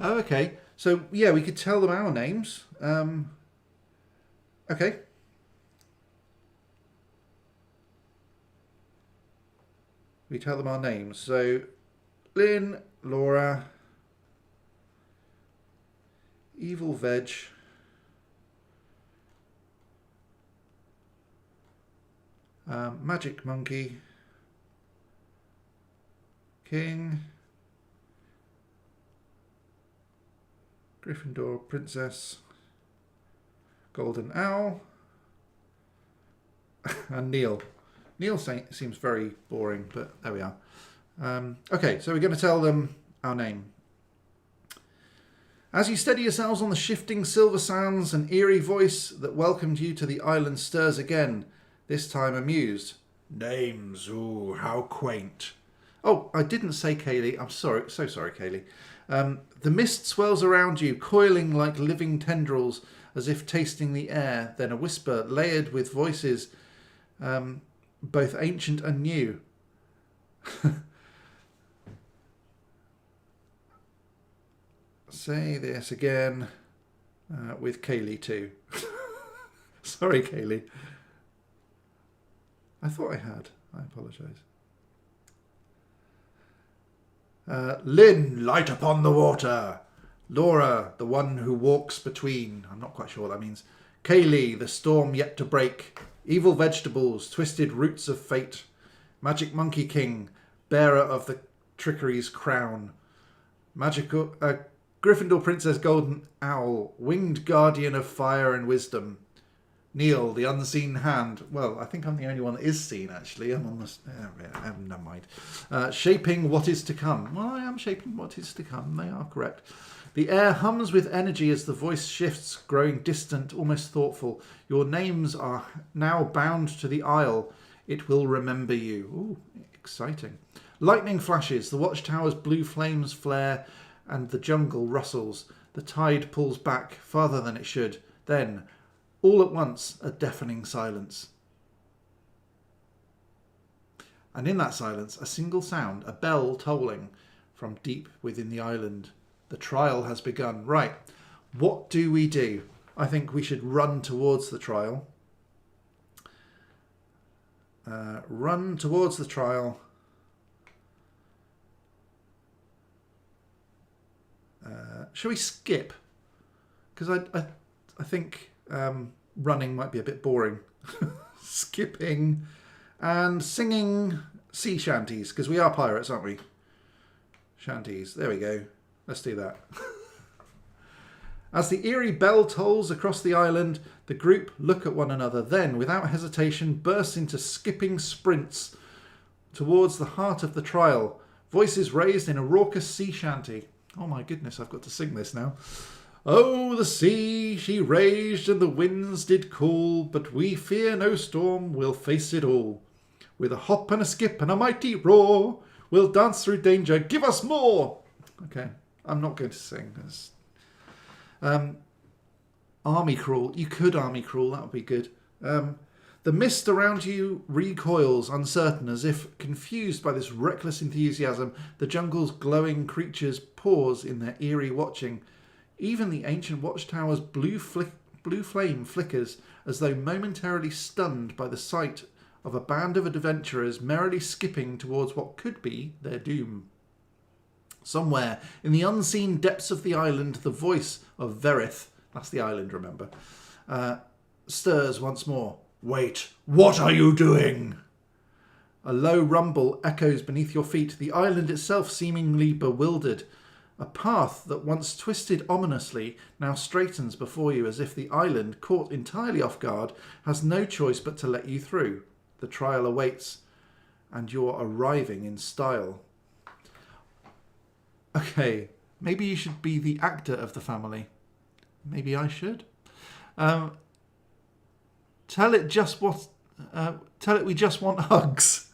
okay. So, yeah, we could tell them our names. Okay. We tell them our names. So, Lynn, Laura, Evil Veg, Magic Monkey. King. Gryffindor Princess. Golden Owl. And Neil. Neil seems very boring, but there we are. Okay, so we're going to tell them our name. As you steady yourselves on the shifting silver sands, an eerie voice that welcomed you to the island stirs again, this time amused. Names, ooh, how quaint. Oh, I didn't say Kaylee. I'm sorry. So sorry, Kaylee. The mist swells around you, coiling like living tendrils, as if tasting the air. Then a whisper, layered with voices, both ancient and new. Say this again with Kaylee too. Sorry, Kaylee. I thought I had. I apologise. Lynn, light upon the water. Laura, the one who walks between. I'm not quite sure what that means. Kaylee, the storm yet to break. Evil vegetables, twisted roots of fate. Magic Monkey King, bearer of the trickery's crown. Magical Gryffindor Princess Golden Owl, winged guardian of fire and wisdom. Neil, the unseen hand. Well, I think I'm the only one that is seen, actually. I'm on the... never mind. Shaping what is to come. Well, I am shaping what is to come. They are correct. The air hums with energy as the voice shifts, growing distant, almost thoughtful. Your names are now bound to the isle. It will remember you. Ooh, exciting. Lightning flashes. The watchtower's blue flames flare and the jungle rustles. The tide pulls back farther than it should. Then... all at once, a deafening silence. And in that silence, a single sound, a bell tolling from deep within the island. The trial has begun. Right, what do we do? I think we should run towards the trial. Run towards the trial. Shall we skip? Because I think... running might be a bit boring. Skipping and singing sea shanties, because we are pirates, aren't we? Shanties. There we go. Let's do that. As the eerie bell tolls across the island, the group look at one another, then, without hesitation, burst into skipping sprints towards the heart of the trial, voices raised in a raucous sea shanty. Oh my goodness, I've got to sing this now. Oh, the sea, she raged and the winds did cool, but we fear no storm, we'll face it all. With a hop and a skip and a mighty roar, we'll dance through danger, give us more! Okay, I'm not going to sing this. Army crawl. You could army crawl, that would be good. The mist around you recoils, uncertain, as if confused by this reckless enthusiasm. The jungle's glowing creatures pause in their eerie watching. Even the ancient watchtower's blue flame flickers, as though momentarily stunned by the sight of a band of adventurers merrily skipping towards what could be their doom. Somewhere, in the unseen depths of the island, the voice of Verith, that's the island, remember, stirs once more. Wait, what are you doing? A low rumble echoes beneath your feet, the island itself seemingly bewildered. A path that once twisted ominously now straightens before you, as if the island, caught entirely off guard, has no choice but to let you through. The trial awaits, and you're arriving in style. Okay, maybe you should be the actor of the family. Maybe I should. Tell it we just want hugs.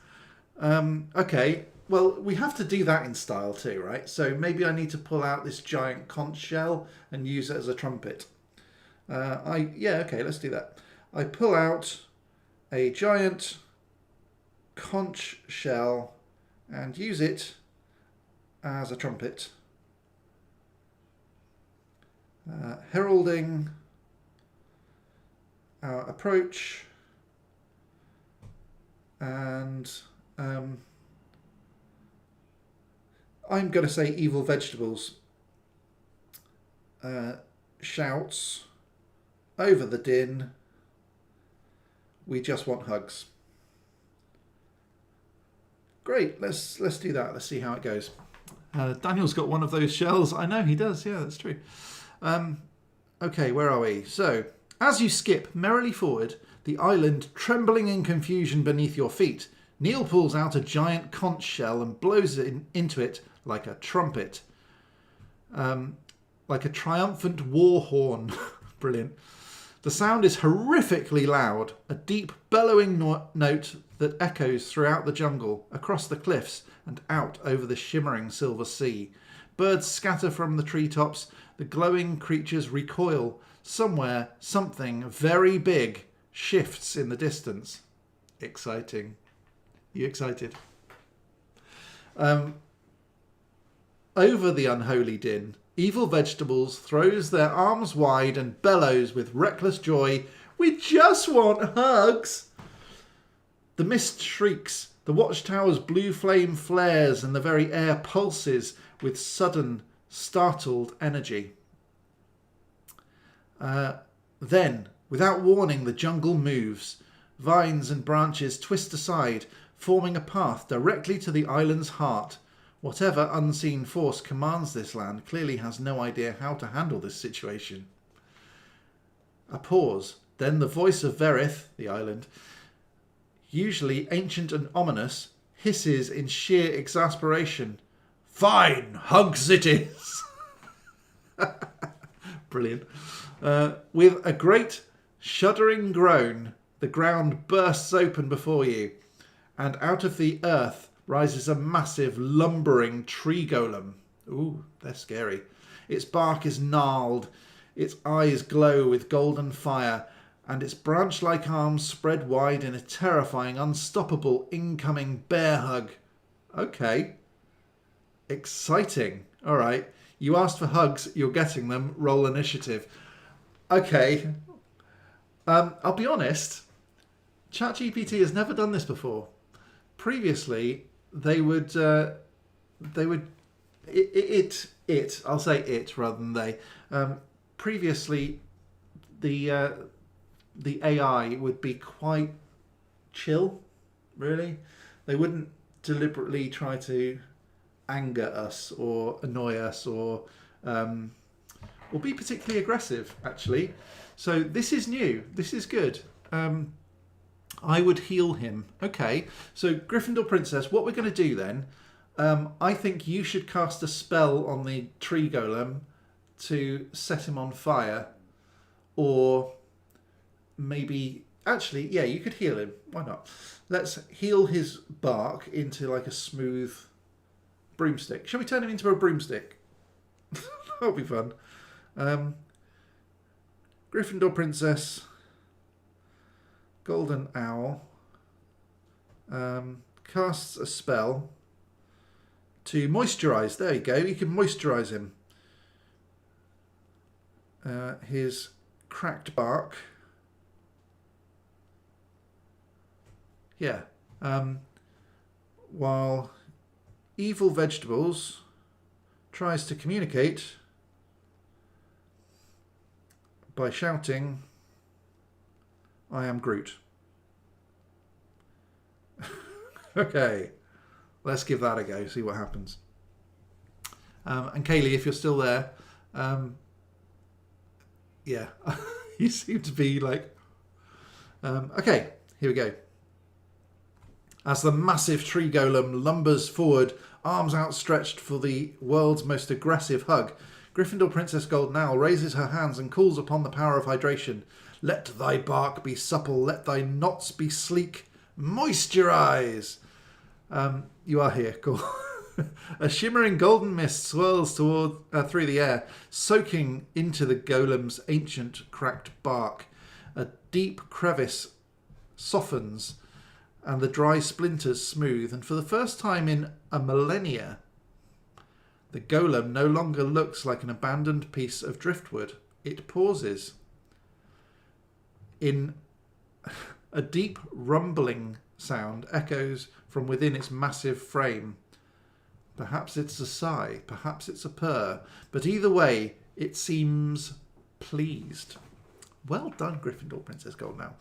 Okay. Well, we have to do that in style too, right? So maybe I need to pull out this giant conch shell and use it as a trumpet. Okay, let's do that. I pull out a giant conch shell and use it as a trumpet. Heralding our approach and... I'm going to say evil vegetables. Shouts over the din. We just want hugs. Great. Let's do that. Let's see how it goes. Daniel's got one of those shells. I know he does. Yeah, that's true. Okay, where are we? So, as you skip merrily forward, the island trembling in confusion beneath your feet, Neil pulls out a giant conch shell and blows it into it like a trumpet. Like a triumphant war horn. Brilliant. The sound is horrifically loud, a deep bellowing note that echoes throughout the jungle, across the cliffs and out over the shimmering silver sea. Birds scatter from the treetops, the glowing creatures recoil. Somewhere, something very big shifts in the distance. Exciting. You excited? Over the unholy din, Evil Vegetables throws their arms wide and bellows with reckless joy, "We just want hugs!" The mist shrieks, the watchtower's blue flame flares, and the very air pulses with sudden, startled energy. Then, without warning, the jungle moves. Vines and branches twist aside, forming a path directly to the island's heart. Whatever unseen force commands this land clearly has no idea how to handle this situation. A pause. Then the voice of Verith, the island, usually ancient and ominous, hisses in sheer exasperation. "Fine, hugs it is!" Brilliant. With a great shuddering groan, the ground bursts open before you, and out of the earth rises a massive, lumbering tree golem. Ooh, they're scary. Its bark is gnarled, its eyes glow with golden fire, and its branch-like arms spread wide in a terrifying, unstoppable, incoming bear hug. Okay. Exciting. All right. You asked for hugs, you're getting them. Roll initiative. Okay. I'll be honest. ChatGPT has never done this before. Previously, I'll say it rather than they. Previously, the AI would be quite chill, really. They wouldn't deliberately try to anger us or annoy us or be particularly aggressive, actually. So this is new. This is good. I would heal him. Okay, so Gryffindor Princess, what we're going to do then, I think you should cast a spell on the tree golem to set him on fire. Or maybe, actually, yeah, you could heal him. Why not? Let's heal his bark into like a smooth broomstick. Shall we turn him into a broomstick? That'll be fun. Gryffindor Princess... Golden Owl casts a spell to moisturise. There you go. You can moisturise him. His cracked bark. Yeah. While Evil Vegetables tries to communicate by shouting, "I am Groot." Okay, let's give that a go, see what happens. And Kaylee, if you're still there, yeah, you seem to be like... okay, here we go. As the massive tree golem lumbers forward, arms outstretched for the world's most aggressive hug, Gryffindor Princess Golden Owl raises her hands and calls upon the power of hydration. "Let thy bark be supple, let thy knots be sleek. Moisturise!" You are here, cool. A shimmering golden mist swirls through the air, soaking into the golem's ancient cracked bark. A deep crevice softens, and the dry splinters smooth, and for the first time in a millennia, the golem no longer looks like an abandoned piece of driftwood. It pauses. In a deep rumbling sound echoes from within its massive frame. Perhaps it's a sigh, perhaps it's a purr, but either way, it seems pleased. Well done, Gryffindor Princess Golden Owl.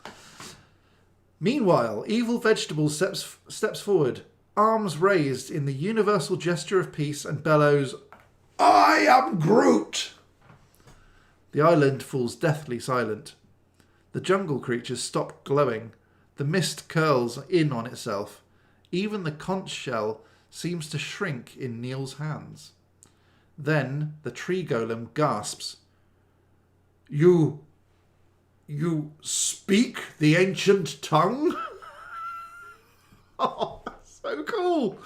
Meanwhile, Evil Vegetable steps forward, arms raised in the universal gesture of peace, and bellows, "I am Groot!" The island falls deathly silent. The jungle creatures stop glowing. The mist curls in on itself. Even the conch shell seems to shrink in Neil's hands. Then the tree golem gasps. You speak the ancient tongue?" Oh, that's so cool.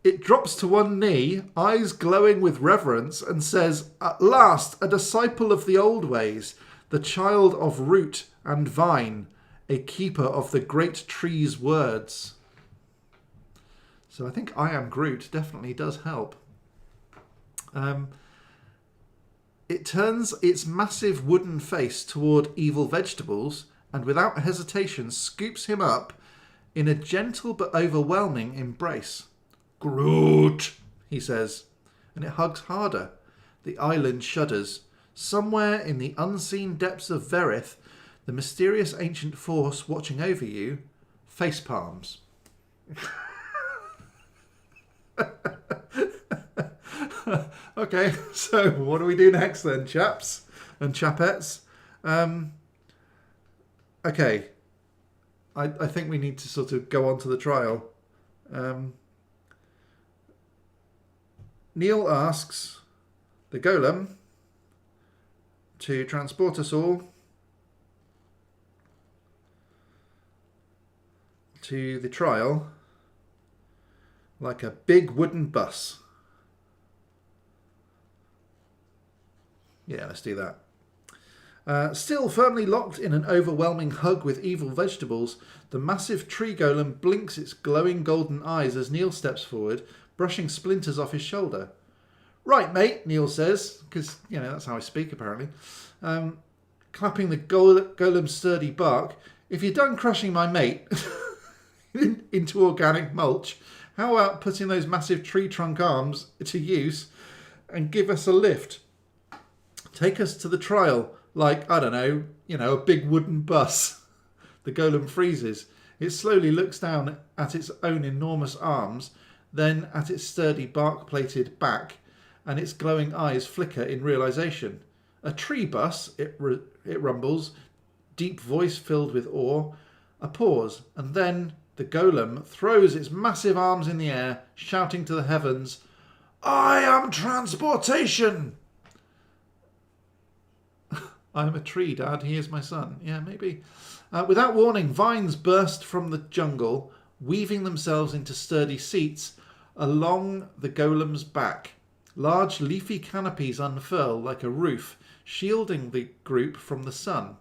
It drops to one knee, eyes glowing with reverence, and says, "At last, a disciple of the old ways, the child of root and vine, a keeper of the great tree's words." So I think "I am Groot" definitely does help. It turns its massive wooden face toward Evil Vegetables and without hesitation scoops him up in a gentle but overwhelming embrace. "Groot," he says, and it hugs harder. The island shudders. Somewhere in the unseen depths of Verith, the mysterious ancient force watching over you facepalms. Okay, so what do we do next then, chaps and chapettes? Okay, I think we need to sort of go on to the trial. Neil asks the golem to transport us all to the trial like a big wooden bus. Yeah, let's do that. Still firmly locked in an overwhelming hug with Evil Vegetables, the massive tree golem blinks its glowing golden eyes as Neil steps forward, brushing splinters off his shoulder. "Right, mate," Neil says, because, that's how I speak, apparently. Clapping the golem's sturdy bark, "If you're done crushing my mate into organic mulch, how about putting those massive tree trunk arms to use and give us a lift? Take us to the trial like, I don't know, a big wooden bus." The golem freezes. It slowly looks down at its own enormous arms, then at its sturdy bark-plated back, and its glowing eyes flicker in realization. "A tree bus," it rumbles, deep voice filled with awe. A pause, and then the golem throws its massive arms in the air, shouting to the heavens, "I am transportation!" "I'm a tree, Dad. He is my son." Yeah, maybe. Without warning, vines burst from the jungle, weaving themselves into sturdy seats along the golem's back. Large leafy canopies unfurl like a roof, shielding the group from the sun.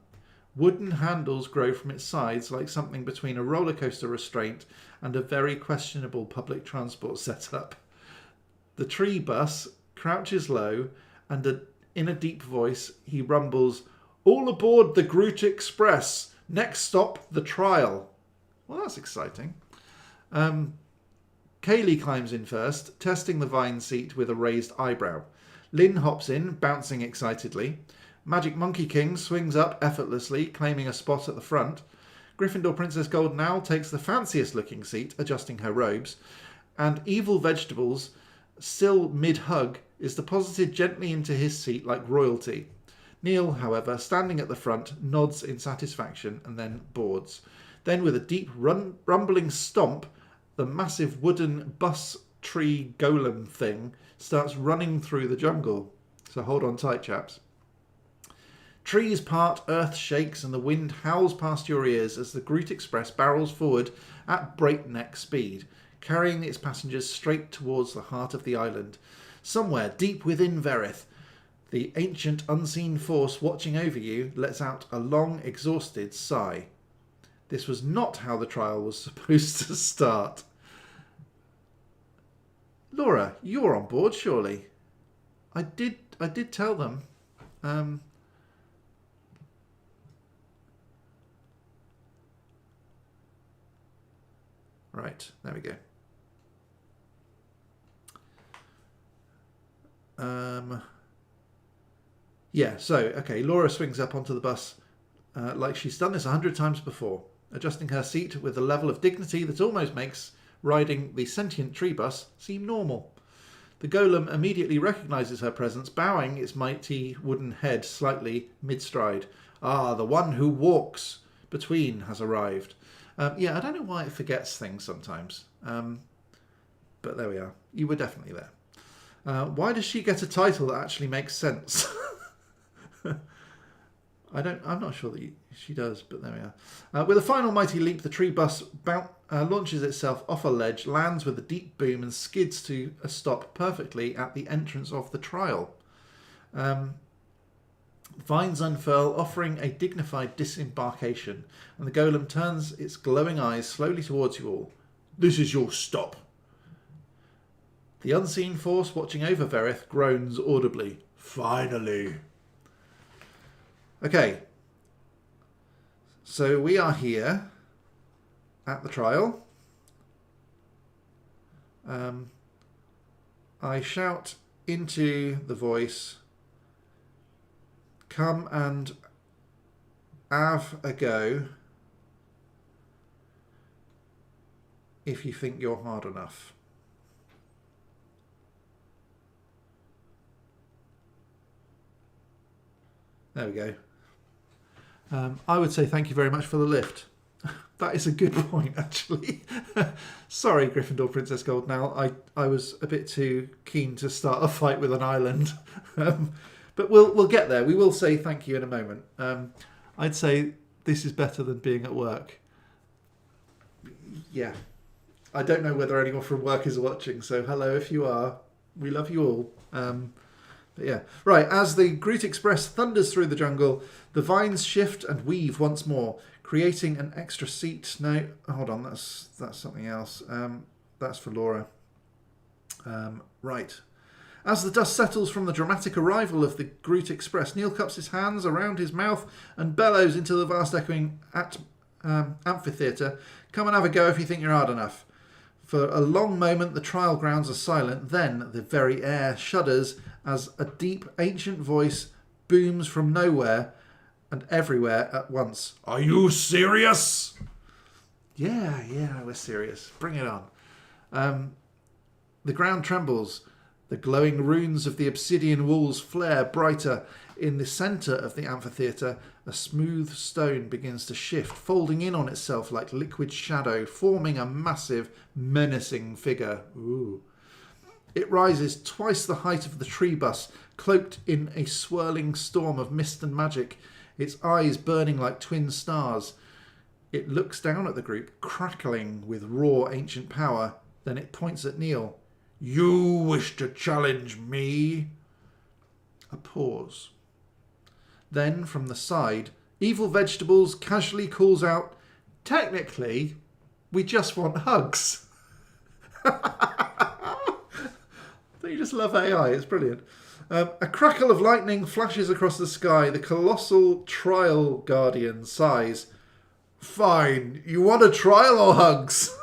Wooden handles grow from its sides like something between a roller coaster restraint and a very questionable public transport setup. The tree bus crouches low, and in a deep voice he rumbles, "All aboard the Groot Express. Next stop, the trial." Well, that's exciting. Kaylee climbs in first, testing the vine seat with a raised eyebrow. Lynn hops in, bouncing excitedly. Magic Monkey King swings up effortlessly, claiming a spot at the front. Gryffindor Princess Golden Owl takes the fanciest looking seat, adjusting her robes. And Evil Vegetables, still mid-hug, is deposited gently into his seat like royalty. Neil, however, standing at the front, nods in satisfaction and then boards. Then, with a deep rumbling stomp, the massive wooden bus tree golem thing starts running through the jungle. So hold on tight, chaps. Trees part, earth shakes, and the wind howls past your ears as the Groot Express barrels forward at breakneck speed, carrying its passengers straight towards the heart of the island. Somewhere deep within Verith, the ancient unseen force watching over you lets out a long, exhausted sigh. This was not how the trial was supposed to start. Laura, you're on board, surely? I did tell them. Right, there we go. Yeah, so, okay, Laura swings up onto the bus like she's done this 100 times before. adjusting her seat with a level of dignity that almost makes riding the sentient tree bus seem normal. The golem immediately recognises her presence, bowing its mighty wooden head slightly mid-stride. Ah, the one who walks between has arrived. Yeah, I don't know why it forgets things sometimes. But there we are. You were definitely there. Why does she get a title that actually makes sense? I'm not sure that she does, but there we are. With a final mighty leap, the tree bus launches itself off a ledge, lands with a deep boom, and skids to a stop perfectly at the entrance of the trial. Vines unfurl, offering a dignified disembarkation, and the golem turns its glowing eyes slowly towards you all. This is your stop. The unseen force watching over Verith groans audibly. Finally. Okay. So we are here at the trial. I shout into the voice, come and have a go if you think you're hard enough. There we go. I would say thank you very much for the lift. That is a good point, actually. Sorry, Gryffindor Princess Goldnow. I was a bit too keen to start a fight with an island. But we'll get there. We will say thank you in a moment. I'd say this is better than being at work. Yeah. I don't know whether anyone from work is watching, so hello if you are. We love you all. But yeah. Right, as the Groot Express thunders through the jungle, the vines shift and weave once more, creating an extra seat. No, hold on, that's something else. That's for Laura. Right. As the dust settles from the dramatic arrival of the Groot Express, Neil cups his hands around his mouth and bellows into the vast echoing amphitheatre. Come and have a go if you think you're hard enough. For a long moment, the trial grounds are silent. Then the very air shudders as a deep, ancient voice booms from nowhere and everywhere at once. Are you serious? Yeah, we're serious. Bring it on. The ground trembles. The glowing runes of the obsidian walls flare brighter. In the centre of the amphitheatre, a smooth stone begins to shift, folding in on itself like liquid shadow, forming a massive, menacing figure. Ooh. It rises twice the height of the tree bus, cloaked in a swirling storm of mist and magic, its eyes burning like twin stars. It looks down at the group, crackling with raw ancient power. Then it points at Neil. You wish to challenge me? A pause. Then, from the side, Evil Vegetables casually calls out, technically, we just want hugs. Don't you just love AI? It's brilliant. A crackle of lightning flashes across the sky. The colossal trial guardian sighs. Fine, you want a trial or hugs?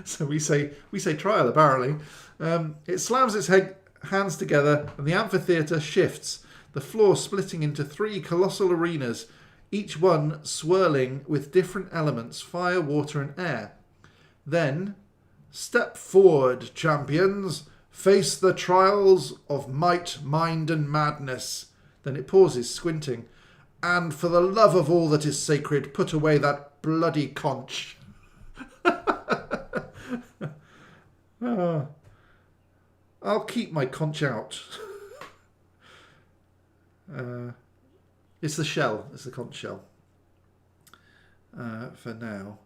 So we say trial, apparently. It slams its hands together and the amphitheatre shifts, the floor splitting into 3 colossal arenas, each one swirling with different elements, fire, water and air. Then, step forward, champions. Face the trials of might, mind and madness. Then it pauses, squinting. And for the love of all that is sacred, put away that bloody conch. I'll keep my conch out. It's the shell. It's the conch shell. For now.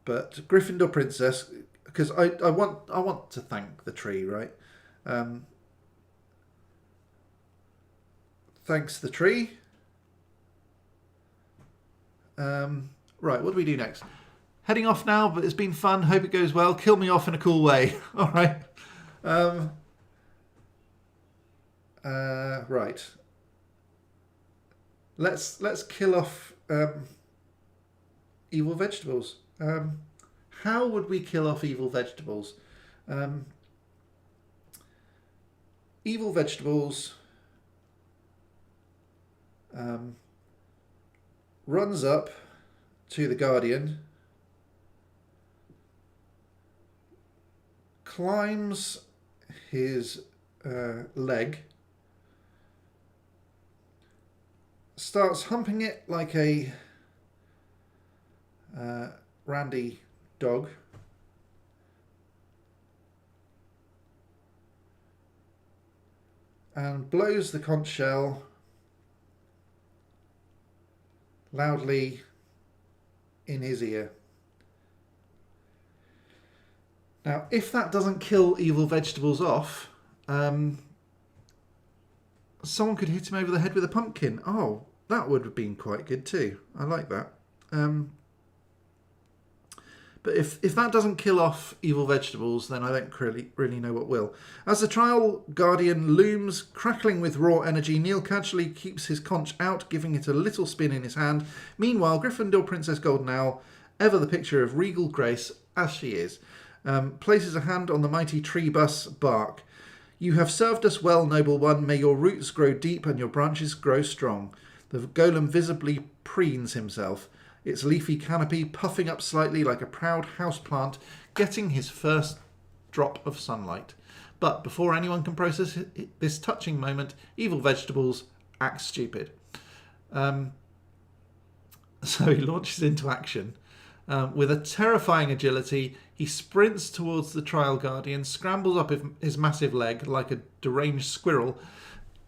But Gryffindor Princess, because I want to thank the tree, right? Thanks the tree. Right, what do we do next? Heading off now, but it's been fun. Hope it goes well. Kill me off in a cool way. All right. Right. Let's kill off evil vegetables. How would we kill off evil vegetables? Evil vegetables runs up to the Guardian, climbs his leg, starts humping it like a randy dog, and blows the conch shell loudly in his ear. Now, if that doesn't kill Evil Vegetables off, someone could hit him over the head with a pumpkin. Oh, that would have been quite good too. I like that. But if that doesn't kill off Evil Vegetables, then I don't really know what will. As the Trial Guardian looms, crackling with raw energy, Neil casually keeps his conch out, giving it a little spin in his hand. Meanwhile, Gryffindor Princess Golden Owl, ever the picture of regal grace, as she is, places a hand on the mighty tree bus bark. You have served us well, noble one. May your roots grow deep and your branches grow strong. The golem visibly preens himself, its leafy canopy puffing up slightly like a proud houseplant, getting his first drop of sunlight. But before anyone can process this touching moment, Evil Vegetables acts stupid. So he launches into action. With a terrifying agility, he sprints towards the Trial Guardian, scrambles up his massive leg like a deranged squirrel.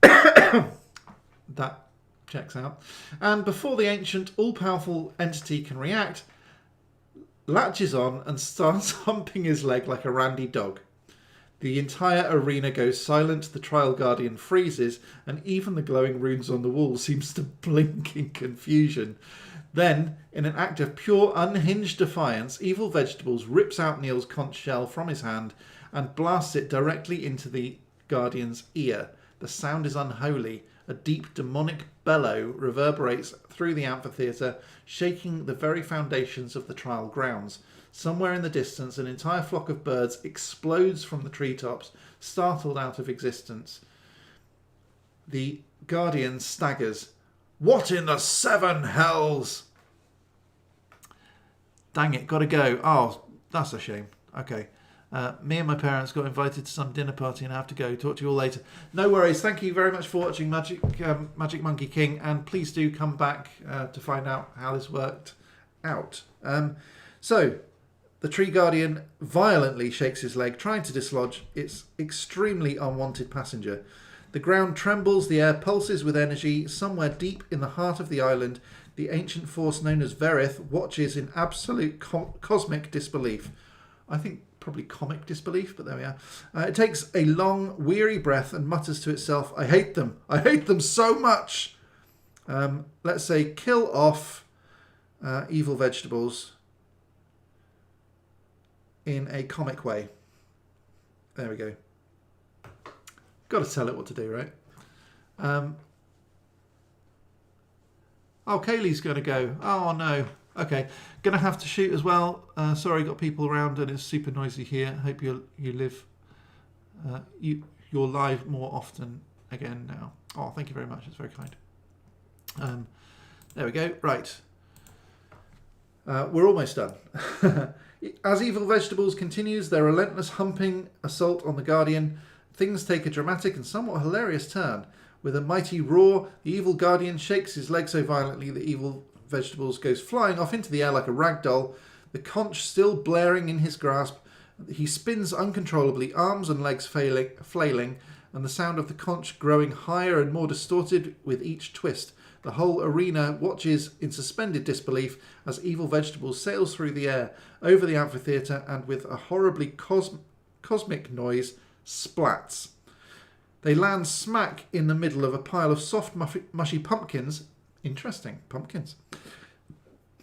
That checks out. And before the ancient, all-powerful entity can react, latches on and starts humping his leg like a randy dog. The entire arena goes silent, the Trial Guardian freezes, and even the glowing runes on the wall seems to blink in confusion. Then, in an act of pure unhinged defiance, Evil Vegetables rips out Neil's conch shell from his hand and blasts it directly into the Guardian's ear. The sound is unholy. A deep demonic bellow reverberates through the amphitheatre, shaking the very foundations of the trial grounds. Somewhere in the distance, an entire flock of birds explodes from the treetops, startled out of existence. The Guardian staggers. What in the seven hells? Dang it, gotta go. Oh, that's a shame. Okay. Me and my parents got invited to some dinner party and I have to go. Talk to you all later. No worries. Thank you very much for watching Magic Monkey King, and please do come back to find out how this worked out. So, the Tree Guardian violently shakes his leg, trying to dislodge its extremely unwanted passenger. The ground trembles, the air pulses with energy. Somewhere deep in the heart of the island, the ancient force known as Verith watches in absolute cosmic disbelief. I think probably comic disbelief, but there we are. It takes a long, weary breath and mutters to itself, I hate them. I hate them so much. Let's say kill off Evil Vegetables in a comic way. There we go. Got to tell it what to do, right? Oh, Kaylee's going to go. Oh, no. Okay. Going to have to shoot as well. Sorry, got people around and it's super noisy here. Hope you live... you're live more often again now. Oh, thank you very much. It's very kind. There we go. Right. We're almost done. As Evil Vegetables continues their relentless humping assault on the Guardian, things take a dramatic and somewhat hilarious turn. With a mighty roar, the Evil Guardian shakes his leg so violently that Evil Vegetables goes flying off into the air like a rag doll, the conch still blaring in his grasp. He spins uncontrollably, arms and legs flailing, and the sound of the conch growing higher and more distorted with each twist. The whole arena watches in suspended disbelief as Evil Vegetables sails through the air, over the amphitheatre, and with a horribly cosmic noise, splats. They land smack in the middle of a pile of soft, mushy pumpkins. Interesting, pumpkins.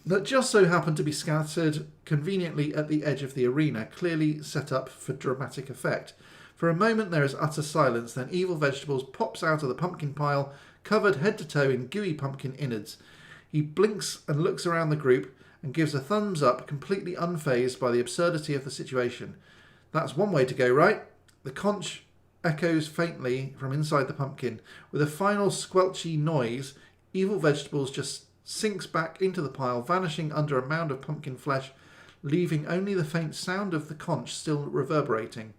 That just so happen to be scattered conveniently at the edge of the arena, clearly set up for dramatic effect. For a moment there is utter silence, then Evil Vegetables pops out of the pumpkin pile, covered head to toe in gooey pumpkin innards. He blinks and looks around the group and gives a thumbs up, completely unfazed by the absurdity of the situation. That's one way to go, right? The conch echoes faintly from inside the pumpkin. With a final squelchy noise, Evil Vegetables just sinks back into the pile, vanishing under a mound of pumpkin flesh, leaving only the faint sound of the conch still reverberating.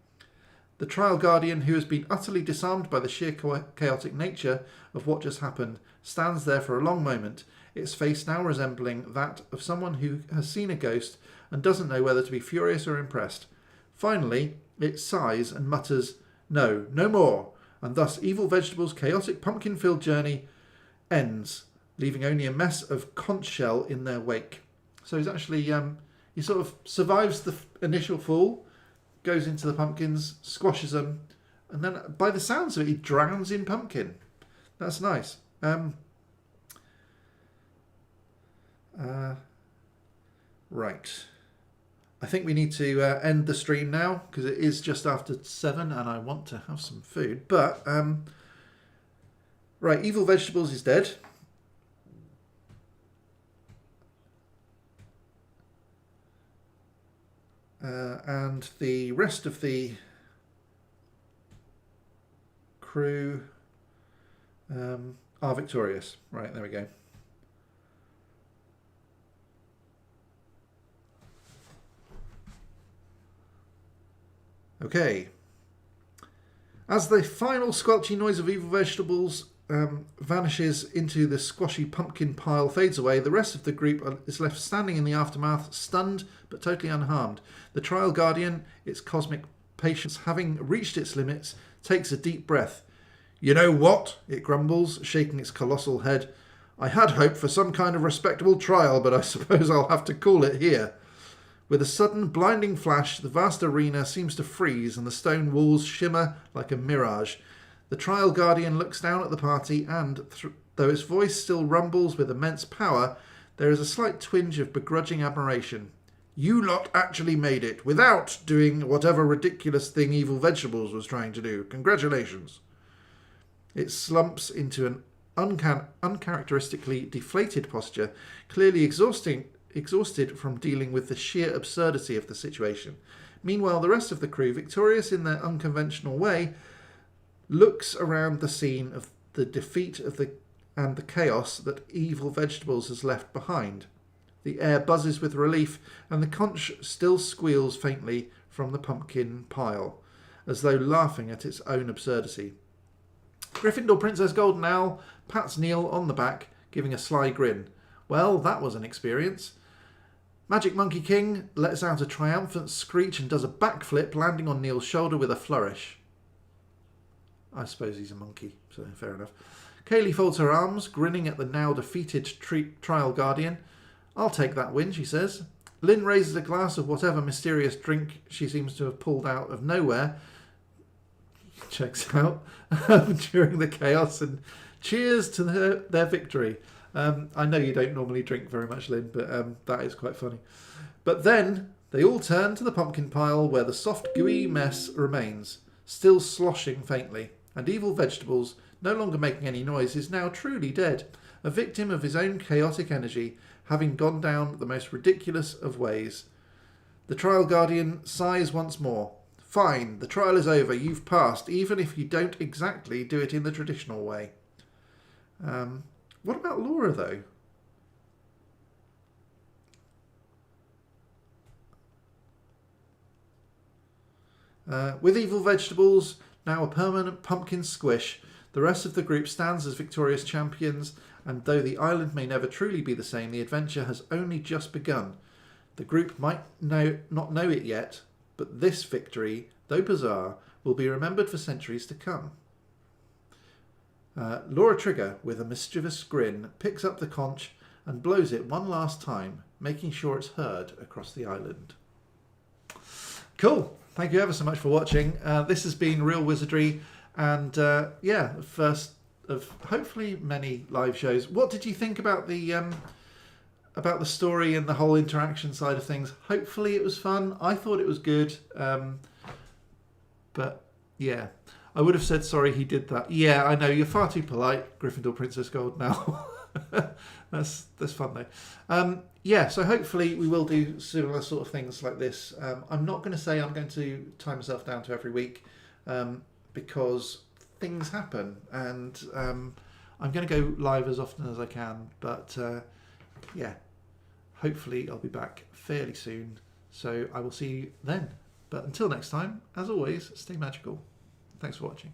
The trial guardian, who has been utterly disarmed by the sheer chaotic nature of what just happened, stands there for a long moment, its face now resembling that of someone who has seen a ghost and doesn't know whether to be furious or impressed. Finally, it sighs and mutters, "No, no more," and thus Evil Vegetable's chaotic pumpkin-filled journey ends, leaving only a mess of conch shell in their wake. So he's actually, he sort of survives the initial fall, goes into the pumpkins, squashes them, and then by the sounds of it, he drowns in pumpkin. That's nice. Right. I think we need to end the stream now because it is just after 7 and I want to have some food. But, right, Evil Vegetables is dead. And the rest of the crew are victorious. Right, there we go. Okay. As the final squelchy noise of Evil Vegetables vanishes into the squashy pumpkin pile fades away, the rest of the group is left standing in the aftermath, stunned but totally unharmed. The trial guardian, its cosmic patience having reached its limits, takes a deep breath. "You know what?" it grumbles, shaking its colossal head. "I had hoped for some kind of respectable trial, but I suppose I'll have to call it here." With a sudden blinding flash, the vast arena seems to freeze and the stone walls shimmer like a mirage. The trial guardian looks down at the party and, though its voice still rumbles with immense power, there is a slight twinge of begrudging admiration. "You lot actually made it, without doing whatever ridiculous thing Evil Vegetables was trying to do. Congratulations." It slumps into an uncharacteristically deflated posture, clearly exhausted from dealing with the sheer absurdity of the situation. Meanwhile, the rest of the crew, victorious in their unconventional way, looks around the scene of the defeat and the chaos that Evil Vegetables has left behind. The air buzzes with relief, and the conch still squeals faintly from the pumpkin pile, as though laughing at its own absurdity. Gryffindor Princess Golden Owl pats Neil on the back, giving a sly grin. Well, that was an experience. Magic Monkey King lets out a triumphant screech and does a backflip, landing on Neil's shoulder with a flourish. I suppose he's a monkey, so fair enough. Kaylee folds her arms, grinning at the now defeated trial guardian. "I'll take that win," she says. Lynn raises a glass of whatever mysterious drink she seems to have pulled out of nowhere, checks out during the chaos, and cheers to their victory. I know you don't normally drink very much, Lynn, but that is quite funny. But then they all turn to the pumpkin pile where the soft, gooey mess remains, still sloshing faintly, and Evil Vegetables, no longer making any noise, is now truly dead, a victim of his own chaotic energy, having gone down the most ridiculous of ways. The trial guardian sighs once more. "Fine, the trial is over, you've passed, even if you don't exactly do it in the traditional way." What about Laura, though? With Evil Vegetables now a permanent pumpkin squish, the rest of the group stands as victorious champions, and though the island may never truly be the same, the adventure has only just begun. The group might not know it yet, but this victory, though bizarre, will be remembered for centuries to come. Laura Trigger, with a mischievous grin, picks up the conch and blows it one last time, making sure it's heard across the island. Cool. Thank you ever so much for watching. This has been Real Wizardry, and the first of hopefully many live shows. What did you think about the story and the whole interaction side of things? Hopefully it was fun. I thought it was good, but yeah. I would have said sorry he did that. Yeah, I know, you're far too polite, Gryffindor Princess Gold now. that's fun though. So hopefully we will do similar sort of things like this. I'm not going to say I'm going to tie myself down to every week because things happen, and I'm going to go live as often as I can. But yeah, hopefully I'll be back fairly soon. So I will see you then. But until next time, as always, stay magical. Thanks for watching.